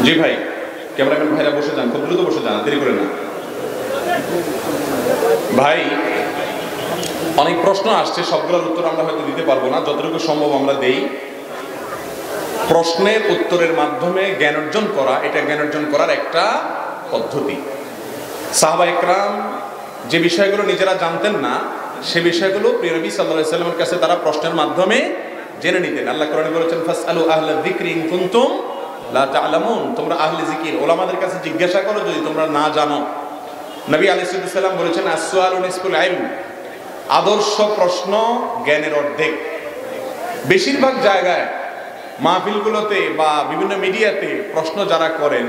জি ভাই, ক্যামেরাম্যান ভাইরা বসে যান, খুব দ্রুত বসে যান, দেরি করে না ভাই। অনেক প্রশ্ন আসছে, সবগুলোর উত্তর আমরা হয়তো দিতে পারবো না, যতটুকু সম্ভব আমরা দেই। প্রশ্নের উত্তরের মাধ্যমে জ্ঞান অর্জন করা, এটা জ্ঞান অর্জন করার একটা পদ্ধতি। সাহাবা ইকরাম যে বিষয়গুলো নিজেরা জানতেন না, সে বিষয়গুলো প্রিয় নবী সাল্লাল্লাহু আলাইহি ওয়াসাল্লামের কাছে তারা প্রশ্নের মাধ্যমে জেনে নিতেন। আল্লাহ কোরআনে বলেছেন, ফাসআলু আহলা যিকরি ইন কুনতুম লা তা'লামুন, তোমরা আহলে জিকির ওলামাদের কাছে জিজ্ঞাসা করো যদি তোমরা না জানো। নবী আলাইহিস সালাম বলেছেন, আসওয়ালু নিসফুল ইলম, আদর্শ প্রশ্ন জ্ঞানের অর্ধেক। বেশিরভাগ জায়গায় মাহফিলগুলোতে বা বিভিন্ন মিডিয়াতে প্রশ্ন যারা করেন,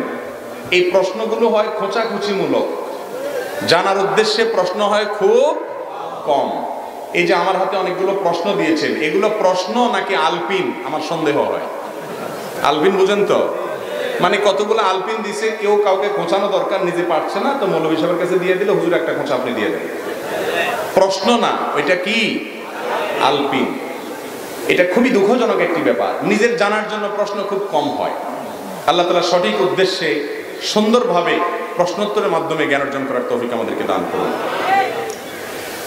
এই প্রশ্নগুলো হয় খোঁচাখুচিমূলক, জানার উদ্দেশ্যে প্রশ্ন হয় খুব কম। এই যে আমার হাতে অনেকগুলো প্রশ্ন দিয়েছেন, এগুলো প্রশ্ন নাকি আলপিন আমার সন্দেহ হয়। আলপিন বুঝেন তো, মানে কতগুলো আলপিন দিছে, কেউ কাউকে খোঁচানো দরকার, নিজে পারছে না তো মৌলভী সাহেবের কাছে দিয়ে দিলে হুজুর একটা খোঁচা আপনি দিয়ে দেন। প্রশ্ন না, ওইটা কি আলপিন। এটা খুবই দুঃখজনক একটি ব্যাপার, নিজের জানার জন্য প্রশ্ন খুব কম হয়। আল্লাহ তাআলা সঠিক উদ্দেশ্যে সুন্দরভাবে প্রশ্নোত্তরের মাধ্যমে জ্ঞান অর্জন করার তৌফিক আমাদেরকে দান করুন।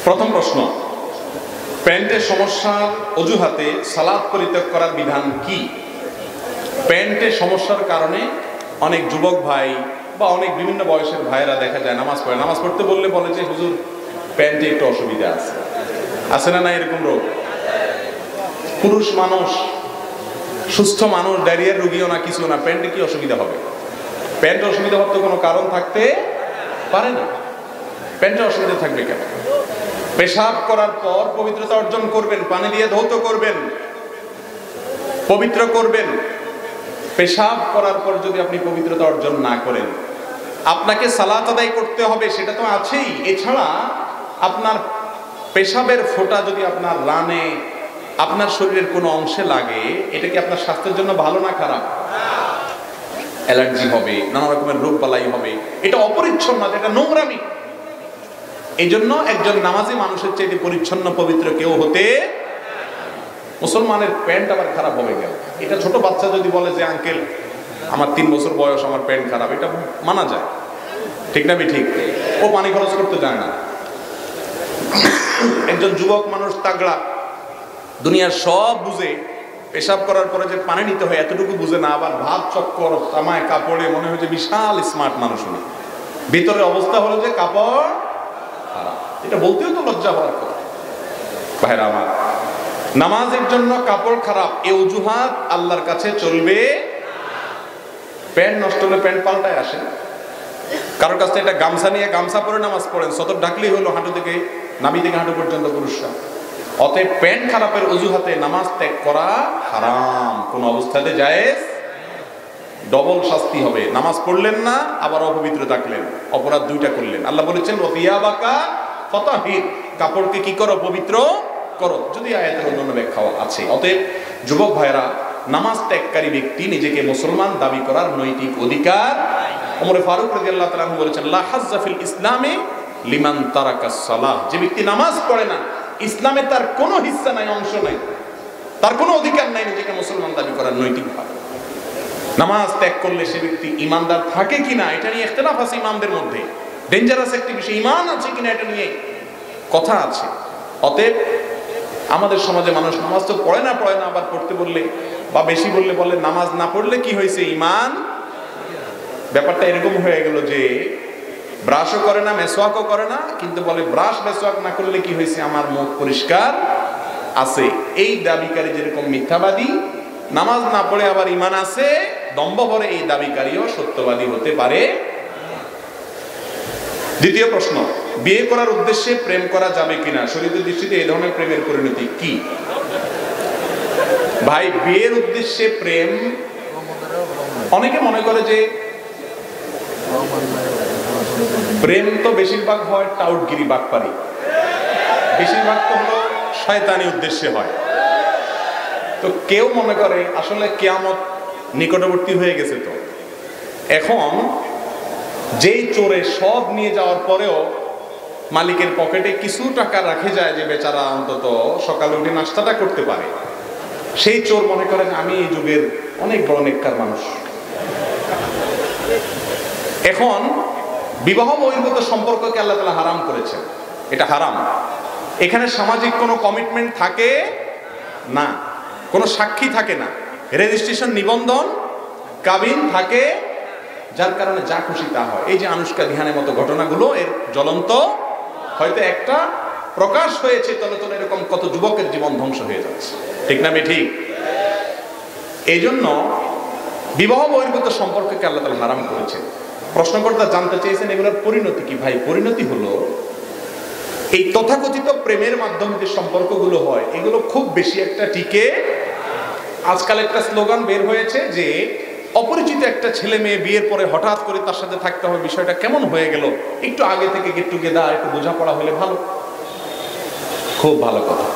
প্রথম প্রশ্ন, প্যান্টের সমস্যার অজুহাতে সালাত পরিত্যাগ করার বিধান কি? প্যান্টের সমস্যার কারণে অনেক যুবক ভাই বা অনেক বিভিন্ন বয়সের ভাইয়েরা দেখা যায় নামাজ পড়ে, নামাজ পড়তে বললে বলে যে হুজুর প্যান্টে একটু অসুবিধা আছে না, না এরকম রোগ। পুরুষ মানুষ, সুস্থ মানুষ, ডায়রিয়ার রোগীও না, কিছু না, প্যান্টে কি অসুবিধা হবে? প্যান্টে অসুবিধা হওয়ার তো কোনো কারণ থাকতে পারে না। প্যান্টে অসুবিধা থাকবে কেন? পেশাব করার পর পবিত্রতা অর্জন করবেন, পানি দিয়ে ধৌত করবেন, পবিত্র করবেন। পেশাব করার পর যদি আপনি পবিত্রতা অর্জন না করেন, আপনাকে সালাত আদায় করতে হবে, সেটা তো আছেই। এছাড়া আপনার পেশাবের ফোঁটা যদি আপনার রানে, আপনার শরীরের কোনো অংশে লাগে, এটা কি আপনার স্বাস্থ্যের জন্য ভালো না খারাপ? অ্যালার্জি হবে, নানা রকমের রোগ বালাই হবে, এটা অপরিচ্ছন্ন, এটা নোংরামি। এই জন্য একজন নামাজি মানুষের চাইতে পরিচ্ছন্ন পবিত্র কেউ হতে। মুসলমানের প্যান্ট আবার খারাপ হবে কেন? এটা ছোট বাচ্চা যদি বলে যে আঙ্কেল আমার 3 বছর বয়স, আমার প্যান্ট খারাপ, এটা মানা যায়, ঠিক না? ঠিক, ও পানি খরচ করতে যায় না। একজন যুবক মানুষ তাগড়া, দুনিয়ার সব বুঝে, পেশাব করার পরে যে পানি নিতে হয় এতটুকু বুঝে না, আবার ভাত চক্কর, জামায় কাপড়ে মনে হয় যে বিশাল স্মার্ট মানুষ উনি, ভিতরে অবস্থা হলো যে কাপড় খারাপ। এটা বলতেও তো লজ্জা হওয়ার কথা। ভাইরা আমার, নামাজের জন্য কাপড় খারাপ, এ অজুহাত আল্লাহর কাছে চলবে। প্যান্ট নষ্ট হলে প্যান্ট পাল্টায় আসে, কারোর কাছে একটা গামছা নিয়ে গামছা পরে নামাজ পড়েন, সতর ঢাকলেই হলো হাঁটু থেকে, নাভি থেকে হাঁটু পর্যন্ত পুরুষরা। অতএব প্যান্ট খারাপের অজুহাতে নামাজ ত্যাগ করা হারাম, কোন অবস্থাতে জায়েজ। ডবল শাস্তি হবে, নামাজ পড়লেন না আবার অপবিত্র থাকলেন, অপরাধ দুইটা করলেন। আল্লাহ বলেছেন ওয়াথিয়াবাকা ফাতাহির, কাপড়কে কি করো? পবিত্র করো। যদি আয়াতের অন্যান্য ব্যাখ্যাও আছে। অতএব যুবক ভাইরা, নামাজ ত্যাগকারী ব্যক্তি নিজেকে মুসলমান দাবি করার নৈতিক অধিকার। ওমর ফারুক রাদিয়াল্লাহু তাআলা বলেছেন, লা হাজ্জা ফিল ইসলামে লিমান তারাকাস সালাহ, যে ব্যক্তি নামাজ পড়ে না, ইসলামে তার কোনো হিস্সা নাই, অংশ নাই, তার কোনো অধিকার নাই নিজেকে মুসলমান দাবি করার নৈতিকভাবে। নামাজ ত্যাগ করলে সে ব্যক্তি ইমানদার থাকে কিনা, এটা নিয়ে ইখতিলাফ আছে ইমামদের মধ্যে। ডেঞ্জারাস একটি বিষয়, ইমান আছে কিনা এটা নিয়ে কথা আছে। অতএব আমাদের সমাজে মানুষ নামাজ তো পড়ে না, আবার পড়তে বললে বা বেশি বললে বলে নামাজ না পড়লে কি হয়েছে, ইমান। ব্যাপারটা এরকম হয়ে গেল যে ব্রাশও করে না, মেসওয়াকও করে না, কিন্তু বলে ব্রাশ মেসওয়াক না করলে কি হয়েছে, আমার মুখ পরিষ্কার আছে। এই দাবিকারী যেরকম মিথ্যাবাদী, নামাজ না পড়ে আবার ইমান আছে, দম্ভ ভরে এই দাবিকারীও সত্যবাদী হতে পারে। দ্বিতীয় প্রশ্ন, বিয়ে করার উদ্দেশ্যে প্রেম করা যাবে কিনা? শরীয়তের দৃষ্টিতে এই ধরনের প্রেমের পরিণতি কি? ভাই, বিয়ের উদ্দেশ্যে প্রেম, অনেকে মনে করে যে প্রেম তো বেশিরভাগ হয় টাউটগিরি, বাটপারি, বেশিরভাগ তো হলো শয়তানি উদ্দেশ্যে হয়। তো কেউ মনে করে আসলে কিয়ামত নিকটবর্তী হয়ে গেছে, তো এখন যেই চোরে সব নিয়ে যাওয়ার পরেও মালিকের পকেটে কিছু টাকা রাখে যায়, যে বেচারা অন্তত সকালে উঠে নাস্তাটা করতে পারে, সেই চোর মনে করেন আমি এই যুগের অনেক বড় নেককার মানুষ। এখন বিবাহ বহির্ভূত সম্পর্ককে আল্লাহ তাআলা হারাম করেছেন, এটা হারাম। এখানে সামাজিক কোনো কমিটমেন্ট থাকে না, কোনো সাক্ষী থাকে না, রেজিস্ট্রেশন নিবন্ধন কাবিন থাকে, যার কারণে যা খুশি তা হয়। এই যে আনুষ্কা ধ্যানের মতো ঘটনাগুলো এর জ্বলন্ত, হয়তো একটা প্রকাশ হয়েছে তলে তলে, এরকম কত যুবকের জীবন ধ্বংস হয়ে যাচ্ছে, ঠিক না ঠিক? এই জন্য বিবাহ বহির্ভূত সম্পর্ককে আল্লাহ তাআলা হারাম করেছেন। প্রশ্নকর্তা জানতে চেয়েছেন এগুলোর পরিণতি কি? ভাই, পরিণতি হলো এই তথাকথিত প্রেমের মাধ্যমে যে সম্পর্কগুলো হয় এগুলো খুব বেশি একটা টিকে। আজকাল একটা স্লোগান বের হয়েছে যে অপরিচিত একটা ছেলে মেয়ে বিয়ের পরে হঠাৎ করে তার সাথে থাকতে হবে, বিষয়টা কেমন হয়ে গেল, একটু আগে থেকে গেট টুগেদার, একটু বোঝাপড়া হলে ভালো। খুব ভালো কথা।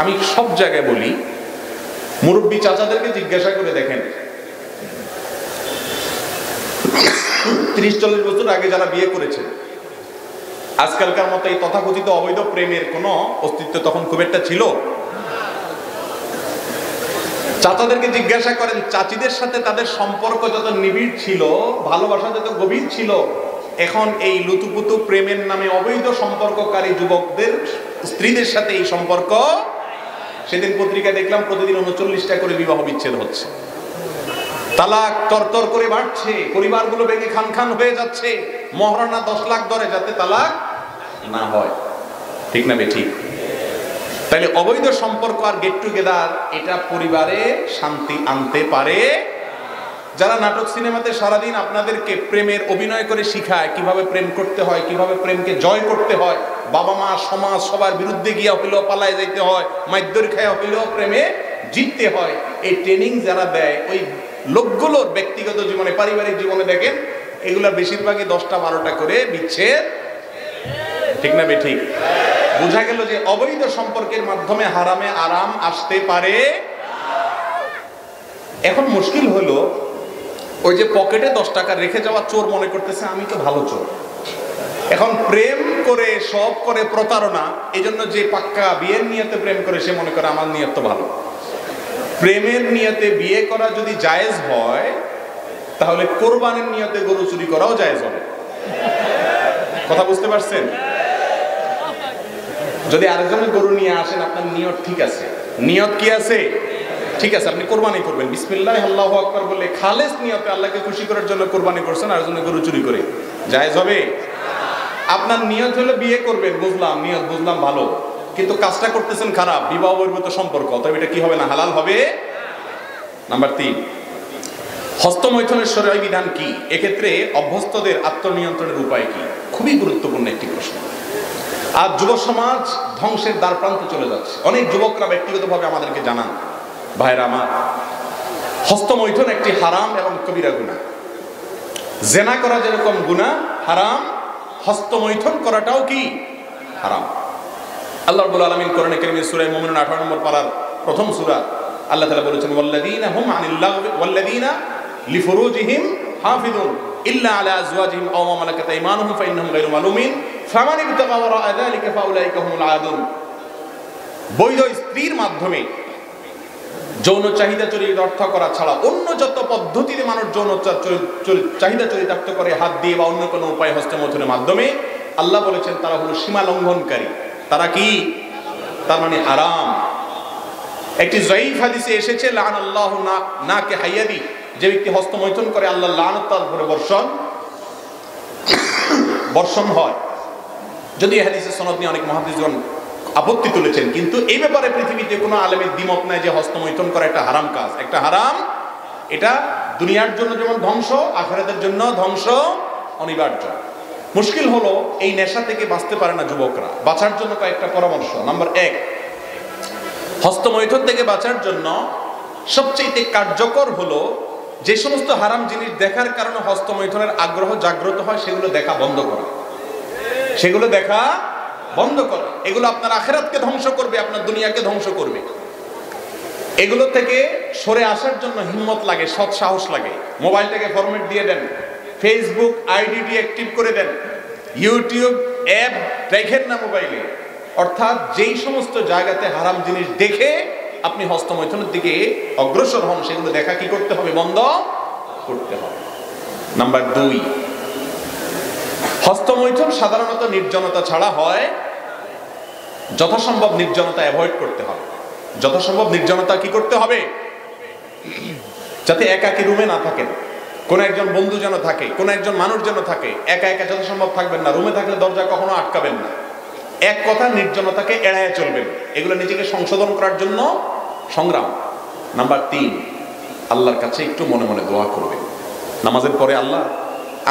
আমি সব জায়গায় বলি, মুরব্বী চাচাদেরকে জিজ্ঞাসা করে দেখেন, 30-40 বছর আগে যারা বিয়ে করেছে, আজকালকার মতো এই তথাকথিত অবৈধ প্রেমের কোনো অস্তিত্ব তখন খুব একটা ছিল? চাচাদেরকে জিজ্ঞাসা করেন, চাচিদের সাথে তাদের সম্পর্ক যত নিবিড় ছিল, ভালোবাসা যত গভীর ছিল, এখন এই লুতুপুতু প্রেমের নামে অবৈধ সম্পর্ককারী যুবকদের স্ত্রীদের সাথে এই সম্পর্ক, সেদিন পত্রিকায় দেখলাম প্রতিদিন 39টা করে বিবাহ বিচ্ছেদ হচ্ছে, তালাক তরতর করে বাড়ছে, পরিবারগুলো ভেঙে খান খান হয়ে যাচ্ছে, মহারণা 10 লাখ ধরে যাতে তালাক না হয়, ঠিক না ঠিক? তাহলে অবৈধ সম্পর্ক আর গেট টুগেদার এটা পরিবারে শান্তি আনতে পারে। যারা নাটক সিনেমাতে সারাদিন আপনাদেরকে প্রেমের অভিনয় করে শিখায় কিভাবে প্রেম করতে হয়, কিভাবে প্রেমকে জয় করতে হয়, বাবা মা সমাজ সবার বিরুদ্ধে গিয়া হইলেও পালায় যাইতে হয়, মাইদ্যর খায়া হইলেও প্রেমে জিততে হয়, এই ট্রেনিং যারা দেয় ওই লোকগুলোর ব্যক্তিগত জীবনে, পারিবারিক জীবনে দেখেন এগুলা বেশিরভাগই 10টা-12টা করে বিচ্ছেদ, ঠিক না ঠিক? বোঝা গেল যে অবৈধ সম্পর্কের মাধ্যমে হারামে আরাম আসতে পারে। এখন মুশকিল হলো, ওই যে পকেটে 10 টাকা রেখে যাওয়া চোর মনে করতেছে আমি তো ভালো চোর। এখন প্রেম করে সব করে প্রতারণা, এই জন্য যে পাক্কা বিয়ের নিয়তে প্রেম করে সে মনে করে আমার নিয়ত তো ভালো। প্রেমের নিয়তে বিয়ে করা যদি জায়েজ হয়, তাহলে কোরবানির নিয়তে গরু চুরি করাও জায়েজ হবে। কথা বুঝতে পারছেন? যদি আরেকজনের গরু নিয়ে আসেন, আপনার নিয়ত ঠিক আছে, নিয়ত কি আছে? ঠিক আছে, আপনি কোরবানি করবেন, বিসমিল্লাহ আল্লাহু আকবার বলে খালেস নিয়তে আল্লাহকে খুশি করার জন্য কোরবানি করছেন, আরেকজনের গরু চুরি করে, জায়েজ হবে? আপনার নিয়ত হলো বিয়ে করবেন, বুঝলাম, নিয়ত বুঝলাম ভালো, কিন্তু কাজটা করতেছেন খারাপ, বিবাহ বহির্ভূত সম্পর্ক, তবে এটা কি হবে না? হালাল হবে। নাম্বার 3, হস্তমৈথুনের শরীয়ী বিধান কি? এক্ষেত্রে অভ্যস্তদের আত্মনিয়ন্ত্রণের উপায় কি? খুবই গুরুত্বপূর্ণ একটি প্রশ্ন। আজ যুব সমাজ ধ্বংসের দ্বার প্রান্তে চলে যাচ্ছে। অনেক যুবকরা ব্যক্তিগতভাবে আমাদেরকে জানান, ভাইরা আমার, হস্তমৈথুন একটি হারাম এবং কবিরা গুনাহ। জেনা করা যেরকম গুনাহ হারাম, হস্তমৈথুন করাটাও কি হারাম। আল্লাহ রাব্বুল আলামিন কোরআনে কারীমে সূরা মুমিনুন 18 নম্বর পারার প্রথম সূরা, আল্লাহ তাআলা বলেছেন, ওয়াল্লাযীনা হুম আনিল লাগবি ওয়াল্লাযীনা লিফুরুজিহিম হাফিজুন ইল্লা আলা আজওয়াজিহিম আও মা মালাকাত আইমানুহুম ফাইন্নাহুম গায়রু মালুমিন ফামান ইবতাগা ওয়ারাআ যালিকা ফাউলাইকা হুমুল আদুন। বৈধ স্ত্রীর মাধ্যমে যৌন চাহিদা চরিতার্থ করা ছাড়া অন্য যত পদ্ধতিতে মানুষ যৌন চাহিদা চরিতার্থ করে, হাত দিয়ে বা অন্য কোনো উপায় হস্তমৈথুনের মাধ্যমে, আল্লাহ বলেছেন তারা হলো সীমা লঙ্ঘনকারী। তারা কি? তার মানে হারাম। একটি যায়ীফ হাদিসে এসেছে, লাআনাল্লাহু নাকে হাইয়াদি, যে ব্যক্তি হস্তমৈথুন করে আল্লাহ লানত তার উপরে বর্ষণ হয়। যদি এই হাদিসের সনদ নিয়ে অনেক মুহাদ্দিসগণ আপত্তি তুলেছেন, কিন্তু এই ব্যাপারে পৃথিবীতে কোনো আলেমের দ্বিমত নাই যে হস্তমৈথুন করা একটা হারাম কাজ, একটা হারাম। এটা দুনিয়ার জন্য যেমন ধ্বংস, আখিরাতের জন্য ধ্বংস অনিবার্য। মুশকিল হলো এই নেশা থেকে বাঁচতে পারে না যুবকরা। বাঁচার জন্য কয়েকটা পরামর্শ। নাম্বার 1, হস্তমৈথুন থেকে বাঁচার জন্য সবচেয়ে কার্যকর হলো যে সমস্ত হারাম জিনিস দেখার কারণে হস্তমৈথুনের আগ্রহ জাগ্রত হয় সেগুলো দেখা বন্ধ করা। সেগুলো দেখা বন্ধ করা। এগুলো আপনার আখিরাতকে ধ্বংস করবে, আপনার দুনিয়াকে ধ্বংস করবে। এগুলো থেকে সরে আসার জন্য হিম্মত লাগে, সৎ সাহস লাগে। মোবাইলটাকে ফরম্যাট দিয়ে দেন, ফেসবুক আইডি ডিঅ্যাক্টিভ করে দেন, ইউটিউব অ্যাপ দেখেন না মোবাইলে। অর্থাৎ যেই সমস্ত জায়গাতে হারাম জিনিস দেখে আপনি হস্তমৈথুনের দিকে অগ্রসর হন, সেগুলো দেখা কি করতে হবে? বন্ধ করতে হবে। নাম্বার 2, হস্তমৈথুন সাধারণত নির্জনতা ছাড়া হয়, যথাসম্ভব নির্জনতা অ্যাভয়েড করতে হবে। যথাসম্ভব নির্জনতা কি করতে হবে? যাতে একাকী রুমে না থাকেন, কোন একজন বন্ধু যেন থাকে, কোন একজন মানুষ যেন থাকে। একা একা যথাসম্ভব থাকবেন না, রুমে থাকলে দরজা কখনো আটকাবেন না। এক কথা, নির্জনতাকে এড়ায় চলবেন। এগুলো নিজেকে সংশোধন করার জন্য সংগ্রাম। নাম্বার 3, আল্লাহর কাছে একটু মনে মনে দোয়া করবেন নামাজের পরে, আল্লাহ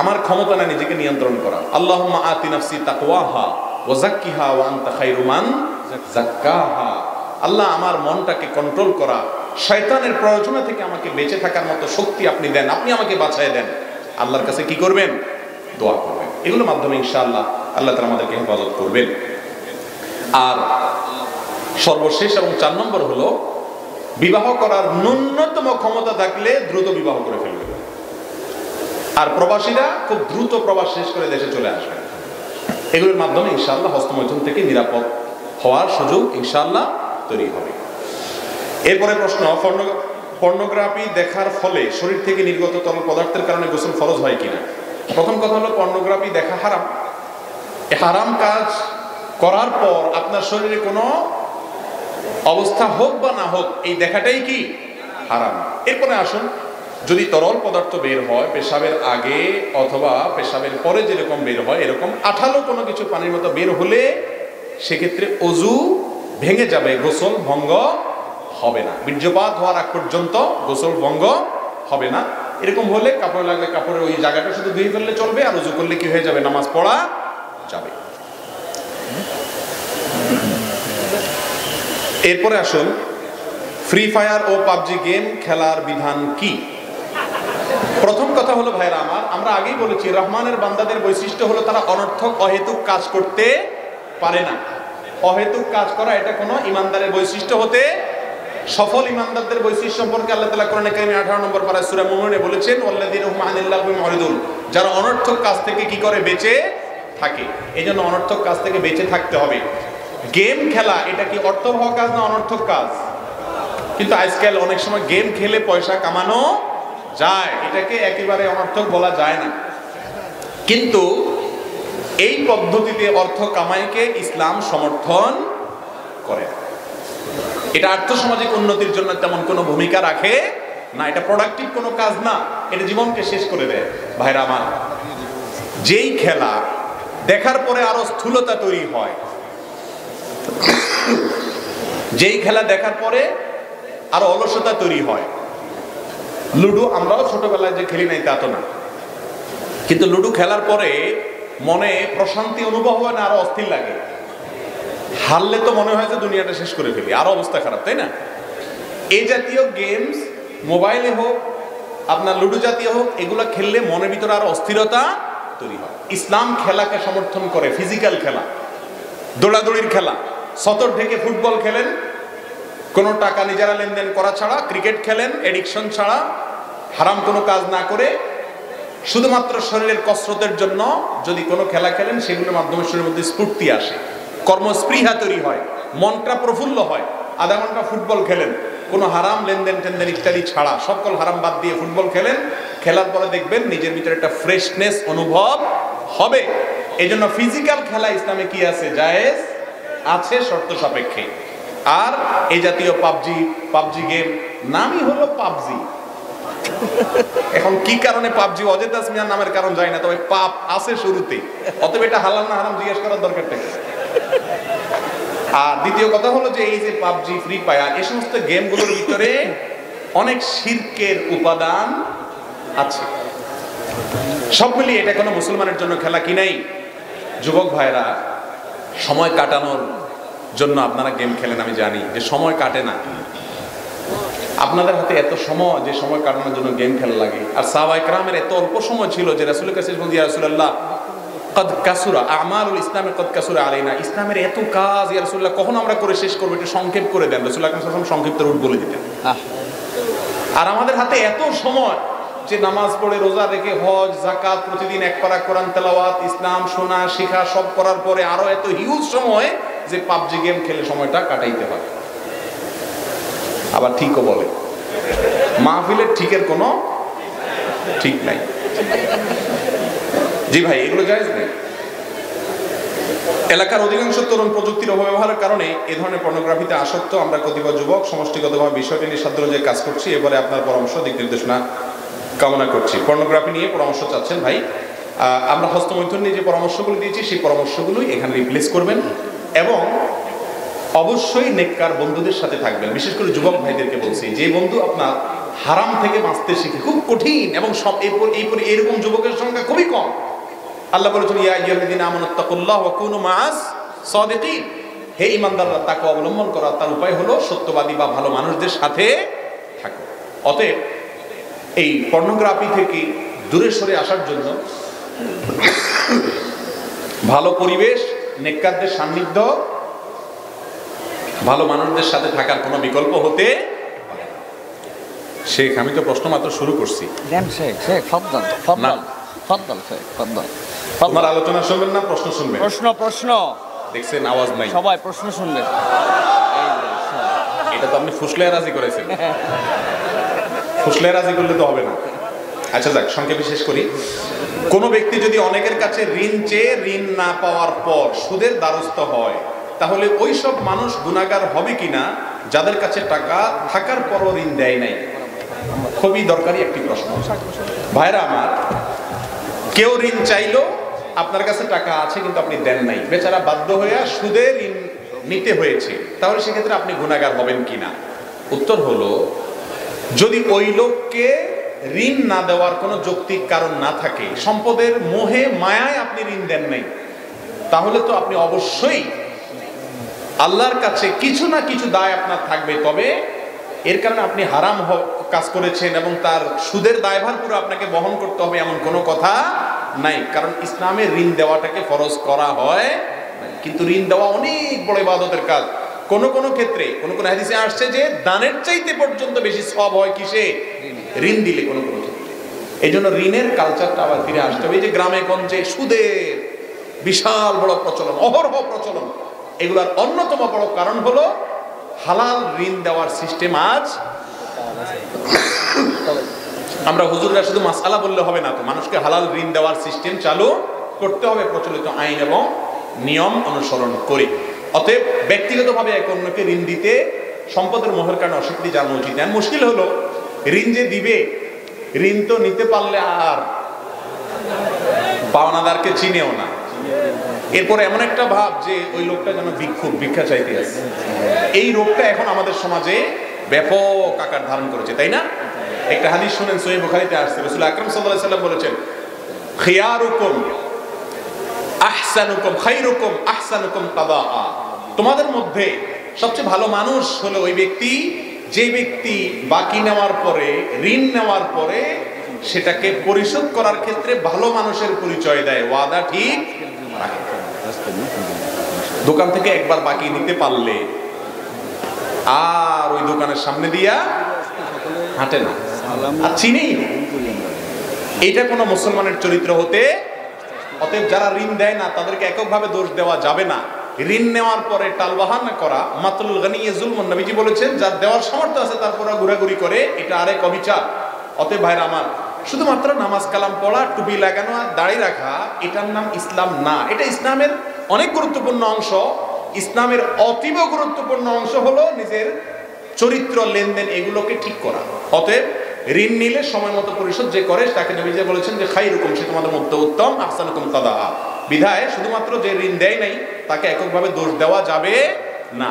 আমার ক্ষমতা না নিজেকে নিয়ন্ত্রণ করা, আল্লাহুম্মা আতি নাফসি তাকওয়াহা ওয়া যাক্কিহা ওয়া আনতা খায়রু মান যাক্কাহা। আল্লাহ আমার মনটাকে কন্ট্রোল করা, শয়তানের প্রয়োজনে থেকে আমাকে বেঁচে থাকার মতো শক্তি আপনি দেন, আপনি আমাকে বাঁচায় দেন। আল্লাহর কাছে কি করবেন? দোয়া করবেন। এগুলোর মাধ্যমে ইনশাআল্লাহ আল্লাহ তাআলা আমাদেরকে হেফাজত করবেন। আর সর্বশেষ এবং 4 নম্বর হলো, বিবাহ করার ন্যূনতম ক্ষমতা থাকলে দ্রুত বিবাহ করে ফেলবেন। আর প্রবাসীরা খুব দ্রুত প্রবাস শেষ করে দেশে চলে আসবেন। এগুলোর মাধ্যমে ইনশাআল্লাহ হস্তমৈথুন থেকে নিরাপদ হওয়ার সুযোগ ইনশাআল্লাহ তৈরি হবে। এরপরে প্রশ্ন, পর্নোগ্রাফি দেখার ফলে শরীর থেকে নির্গত তরল পদার্থের কারণে গোসল ফরজ হয় কিনা? প্রথম কথা হলো, পর্নোগ্রাফি দেখা হারাম। এই হারাম কাজ করার পর আপনার শরীরে কোনো অবস্থা হোক বা না হোক, এই দেখাটাই কি হারাম। এরপরে আসুন, যদি তরল পদার্থ বের হয় পেশাবের আগে অথবা পেশাবের পরে যেরকম বের হয়, এরকম আঠালো কোনো কিছু পানির মতো বের হলে সেক্ষেত্রে অজু ভেঙে যাবে, গোসল ভঙ্গ হবে না। বীর্যপাত হওয়ার আগ পর্যন্ত গোসল ভঙ্গ হবে না। এরকম হলে কাপড় লাগলে কাপড়ের ওই জায়গাটা শুধু ধুয়ে ফেললে চলবে, আর অজু করলে কি হয়ে যাবে? নামাজ পড়া যাবে। এরপরে আসুন, ফ্রি ফায়ার ও পাবজি গেম খেলার বিধান কি? প্রথম কথা হলো ভাইরা আমার, আমরা আগেই বলেছি রহমানের বান্দাদের বৈশিষ্ট্য হলো তারা অনর্থক অহেতুক কাজ করতে পারে না। অহেতুক কাজ করা এটা কোনো ইমানদারের বৈশিষ্ট্য হতে, সফল ইমানদারদের বৈশিষ্ট্য সম্পর্কে আল্লাহ তাআলা কোরআনে কারিমে 18 নম্বর পারায় সূরা মুমিনুনে বলেছেন, ওয়াল্লাযীনা হুম আনিল লাগবি মুরিদুন, যারা অনর্থক কাজ থেকে কি করে? বেঁচে থাকে। এইজন্য অনর্থক কাজ থেকে বেঁচে থাকতে হবে। গেম খেলা এটা কি অর্থবহ কাজ না অনর্থক কাজ? কিন্তু আজকাল অনেক সময় গেম খেলে পয়সা কামানো যায়, এটাকে একেবারে অনর্থক বলা যায় না। কিন্তু এই পদ্ধতিতে অর্থ কামাইকে ইসলাম সমর্থন করে। এটা আর্থসামাজিক উন্নতির জন্য তেমন কোনো ভূমিকা রাখে না, এটা প্রোডাক্টিভ কোনো কাজ না, এটা জীবনকে শেষ করে দেয়। ভাইরা আমার, যেই খেলা দেখার পরে আরো স্থূলতা তৈরি হয়, যেই খেলা দেখার পরে আরো অলসতা তৈরি হয়, লুডো আমরাও ছোটবেলায় যে খেলি নাই তা তো না, কিন্তু লুডো খেলার পরে মনে প্রশান্তি অনুভব হয় না, আরো অস্থির লাগে। হারলে তো মনে হয় যে দুনিয়াটা শেষ করে ফেলি, আরো অবস্থা খারাপ, তাই না? এই জাতীয় গেমস মোবাইলে হোক আপনার লুডো জাতীয় হোক, এগুলা খেললে মনের ভিতরে আরো অস্থিরতা তৈরি হয়। ইসলাম খেলাকে সমর্থন করে, ফিজিক্যাল খেলা, দৌড়াদৌড়ির খেলা, সতর ঢেকে ফুটবল খেলেন কোনো টাকা নিজেরা লেনদেন করা ছাড়া, ক্রিকেট খেলেন এডিকশন ছাড়া, হারাম কোনো কাজ না করে, শুধুমাত্র শরীরের কসরতের জন্য যদি কোনো খেলা খেলেন, সেগুলোর মাধ্যমে শরীরের মধ্যে স্ফূর্তি আসে, কর্মস্পৃহা তৈরি হয়, মনটা প্রফুল্ল হয়। আধা ঘন্টা ফুটবল খেলেন কোনো হারাম লেনদেন টেনদেন ইত্যাদি ছাড়া, সকল হারাম বাদ দিয়ে ফুটবল খেলেন, খেলার পরে দেখবেন নিজের ভিতরে একটা ফ্রেশনেস অনুভব হবে। এই জন্য ফিজিক্যাল খেলা ইসলামে কি আছে? জায়েজ আছে, শর্ত সাপেক্ষে। আর এই জাতীয় পাবজি গেম, নামই হলো পাবজি। এখন কি কারণে পাবজি, অজেতা মিয়ার নামের কারণ যায় না, তবে পাপ আছে শুরুতে, অতএব এটা হালাল না হারাম জিজ্ঞেস করার দরকারটা কি? আর দ্বিতীয় কথা হলো যে এই যে পাবজি, ফ্রি ফায়ার, এই সমস্ত গেমগুলোর ভিতরে অনেক শিরকের উপাদান আছে। সব মিলিয়ে এটা কোনো মুসলমানের জন্য খেলা কি নাই? যুবক ভাইরা, সময় কাটানোর জন্য আপনারা গেম খেলেন, আমি জানি যে সময় কাটে না। আপনাদের হাতে এত সময়, যে সময় কাটানোর জন্য গেম খেলা লাগে। আর সাহাবায়ে কেরামের এত অল্প সময় ছিল যে রাসূলের কাছে বললেন, ইয়া রাসূলুল্লাহ কদ কাসুরা আমালুল ইসলামে কদ কাসুরা আলাইনা, ইসলামের এত কাজ ইয়া রাসূলুল্লাহ কখন আমরা করে শেষ করব, একটু সংক্ষেপ করে দেন। রাসূলুল্লাহ সাল্লাল্লাহু আলাইহি ওয়াসাল্লাম সংক্ষিপ্ত রূপ বলে দিতেন। আর আমাদের হাতে এত সময় যে নামাজ পড়ে, রোজা রেখে, হজ যাকাত, প্রতিদিন এক পারা কোরআন তেলাওয়াত, ইসলাম শোনা শেখা সব করার পরে আরো এত হিউজ সময় যে পাবজি গেম খেলে সময়টা কাটাইতে হয়। আবার ঠিকও বলে, মাহফিলের ঠিকের কোনো ঠিক নাই। জি ভাই, এগুলো জায়েজ নেই। এলাকার অধিকাংশ তরুণ প্রযুক্তির অপব্যবহারের কারণে এ ধরনের পর্নোগ্রাফিতে আসক্ত। আমরা কতিপয় যুবক সমষ্টিগতভাবে বিষয়টি নিয়ে সাধ্য অনুযায়ী কাজ করছি। এবারে আপনার পরামর্শ, দিক নির্দেশনা কামনা করছি। পর্নোগ্রাফি নিয়ে পরামর্শ চাচ্ছেন ভাই, আমরা হস্তমৈথুন নিয়ে যে পরামর্শগুলো দিয়েছি সেই পরামর্শগুলোই এখানে রিপ্লেস করবেন এবং অবশ্যই নেককার বন্ধুদের সাথে থাকবেন। বিশেষ করে যুবক ভাইদেরকে বলছি, যে বন্ধু আপনার হারাম থেকে বাঁচতে শিখে, খুব কঠিন এবং সব এরকম যুবকের সংখ্যা খুবই কম। আল্লাহ বলেছেন, ইয়া আইয়ুহাল্লাযীনা আমানুত্তাকুল্লাহ ওয়া কুনু মাআস সাদিকিন, হে ঈমানদাররা তাকওয়া অবলম্বন করা, তার উপায় হলো সত্যবাদী বা ভালো মানুষদের সাথে থাকো। অতএব এই পর্নোগ্রাফি থেকে দূরে সরে আসার জন্য ভালো পরিবেশ, নেককারদের সান্নিধ্য, ভালো মানুষদের সাথে থাকার কোনো বিকল্প হতে পারে না। শেখ, আমি তো প্রশ্ন মাত্র শুরু করছি। আপনার আলোচনা শুনবেন না প্রশ্ন শুনবেন? প্রশ্ন দেখছেন, আওয়াজ নাই, সবাই প্রশ্ন শুনবে। এটা তো আপনি ফুসলে রাজি করেছেন, ফুসলে রাজি করলে তো হবে না। আচ্ছা যাক, সংক্ষেপে শেষ করি। কোনো ব্যক্তি যদি অনেকের কাছে ঋণ চেয়ে ঋণ না পাওয়ার পর সুদের দ্বারস্থ হয়, তাহলে ওই সব মানুষ গুনাহগার হবে কিনা যাদের কাছে টাকা থাকার পরও ঋণ দেয় নাই? খুবই দরকারি একটি প্রশ্ন। ভাইরা আমার, কেউ ঋণ চাইলো, আপনার কাছে টাকা আছে কিন্তু আপনি দেন নাই, বেচারা বাধ্য হয়ে সুদে ঋণ নিতে হয়েছে, তাহলে সেক্ষেত্রে আপনি গুনাহগার হবেন কিনা? উত্তর হলো, যদি ওই লোককে ঋণ না দেওয়ার কোনো যৌক্তিক কারণ না থাকে, সম্পদের মোহে মায়ায় আপনি ঋণ দেন নাই, তাহলে তো আপনি অবশ্যই আল্লাহর কাছে কিছু না কিছু দায় আপনার থাকবে। তবে এর কারণে আপনি হারাম কাজ করেছেন এবং তার সুদের দায়ভার পুরো আপনাকে বহন করতে হবে এমন কোনো কথা নাই। কারণ ইসলামে ঋণ দেওয়াটাকে ফরজ করা হয়, কিন্তু ঋণ দেওয়া অনেক বড় ইবাদতের কাজ। কোন কোন ক্ষেত্রে কোন কোন হাদিসে আসছে যে দানের চাইতে পর্যন্ত বেশি সওয়াব হয় কিসে? ঋণ দিলে। কোন কোন ক্ষেত্রে এই জন্য ঋণের কালচারটা আবার ফিরে আসতে হবে। এই যে গ্রামে গঞ্জে সুদের বিশাল বড় প্রচলন, অহরহ প্রচলন, এগুলার অন্যতম বড় কারণ হলো হালাল ঋণ দেওয়ার সিস্টেম আজ আমরা হুজুররা শুধু মাসআলা বললে হবে না, তো মানুষকে হালাল ঋণ দেওয়ার সিস্টেম চালু করতে হবে প্রচলিত আইন এবং নিয়ম অনুসরণ করে। অতএব ব্যক্তিগতভাবে এক অন্যকে ঋণ দিতে সম্পদের মোহের কারণে অস্বীকৃতি জানানো উচিত। মুশকিল হলো, ঋণ যে দিবে, ঋণ তো নিতে পারলে আর পাওনাদারকে চিনেও না। এরপরে এমন একটা ভাব যে ওই লোকটা যেন ভিক্ষা চাইতে আসে। এই রোগটা এখন আমাদের সমাজে ব্যাপক আকার ধারণ করেছে, তাই না? একটা হাদিস শুনেন, সহিহ বুখারীতে আসছে, রাসূল আকরাম সাল্লাল্লাহু আলাইহি ওয়াসাল্লাম বলেছেন, খিয়ারুকুম আহসানুকুম খায়রুকুম আহসানুকুম কাদাআ, তোমাদের মধ্যে সবচেয়ে ভালো মানুষ হলো ওই ব্যক্তি যে ব্যক্তি বাকি নেওয়ার পরে, ঋণ নেওয়ার পরে সেটাকে পরিশোধ করার ক্ষেত্রে ভালো মানুষের পরিচয় দেয়, ওয়াদা ঠিক রাখে। দোকান থেকে একবার বাকি নিতে পারলে আর ওই দোকানের সামনে দিয়া হাঁটে না, আর চিনেই না। এটা কোনো মুসলমানের চরিত্র হতে। অতএব যারা ঋণ দেয় না তাদেরকে এককভাবে দোষ দেওয়া যাবে না। ঋণ নেওয়ার পরে টালবাহানা করা, মাতলুল গানি যুলমুন, নবীজি বলেছেন যার দেওয়ার সামর্থ্য আছে তারপর ঘোরাঘুরি করে, এটা আরেক অবিচার। অতএব ভাইরা আমার, শুধুমাত্র নামাজ কালাম পড়া, টুপি লাগানো আর দাড়ি রাখা, এটার নাম ইসলাম না। এটা ইসলামের অনেক গুরুত্বপূর্ণ অংশ। ইসলামের অতীব গুরুত্বপূর্ণ অংশ হলো নিজের চরিত্র, লেনদেন, এগুলোকে ঠিক করা। অতএব ঋণ নিলে সময় মতো পরিশোধ যে করে তাকে নবীজি বলেছেন যে খায়রুকুম, সে তোমাদের মধ্যে উত্তম, আহসানুকুম কাদাআ। বিধায় শুধুমাত্র যে ঋণ দেয় নাই তাকে এককভাবে দোষ দেওয়া যাবে না।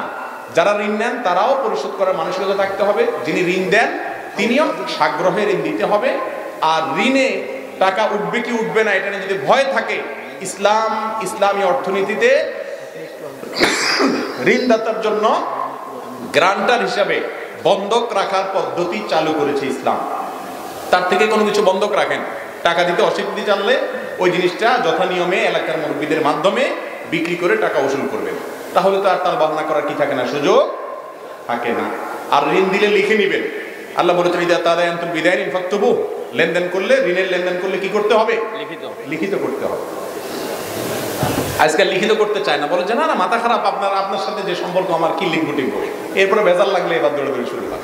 যারা ঋণ নেন তারাও পরিশোধ করার মানসিকতা থাকতে হবে। যিনি ঋণ দেন তিনিও সাগ্রহে ঋণ দিতে হবে। আর ঋণে টাকা উঠবে কি উঠবে না এটা নিয়ে যদি ভয় থাকে, ইসলামী অর্থনীতিতে ঋণদাতার জন্য গ্রান্টার হিসাবে বন্ধক রাখার পদ্ধতি চালু করেছে ইসলাম। তার থেকে কোনো কিছু বন্ধক রাখেন, টাকা দিতে অস্বীকৃতি জানলে ওই জিনিসটা যথা নিয়মে এলাকার মুরব্বীদের মাধ্যমে বিক্রি করে টাকা উসুল করবেন। তাহলে তো আর তার বাহানা করার কি থাকে না, সুযোগ থাকে না। আর ঋণ দিলে লিখে নিবেন। আল্লাহ বলেছেন, ইদা তাদায়ানতুম বিদাইনিন ফাকতুবু, লেনদেন করলে, ঋণের লেনদেন করলে কি করতে হবে? লিখিত করতে হবে। আজকাল লিখিত করতে চায় না, বলে যে না না মাথা খারাপ, আপনার সাথে যে সম্পর্ক আমার, কি লিখবো টিখবো। এরপরে বেজাল লাগলে এবার দৌড়াদৌড়ি শুরু হয়।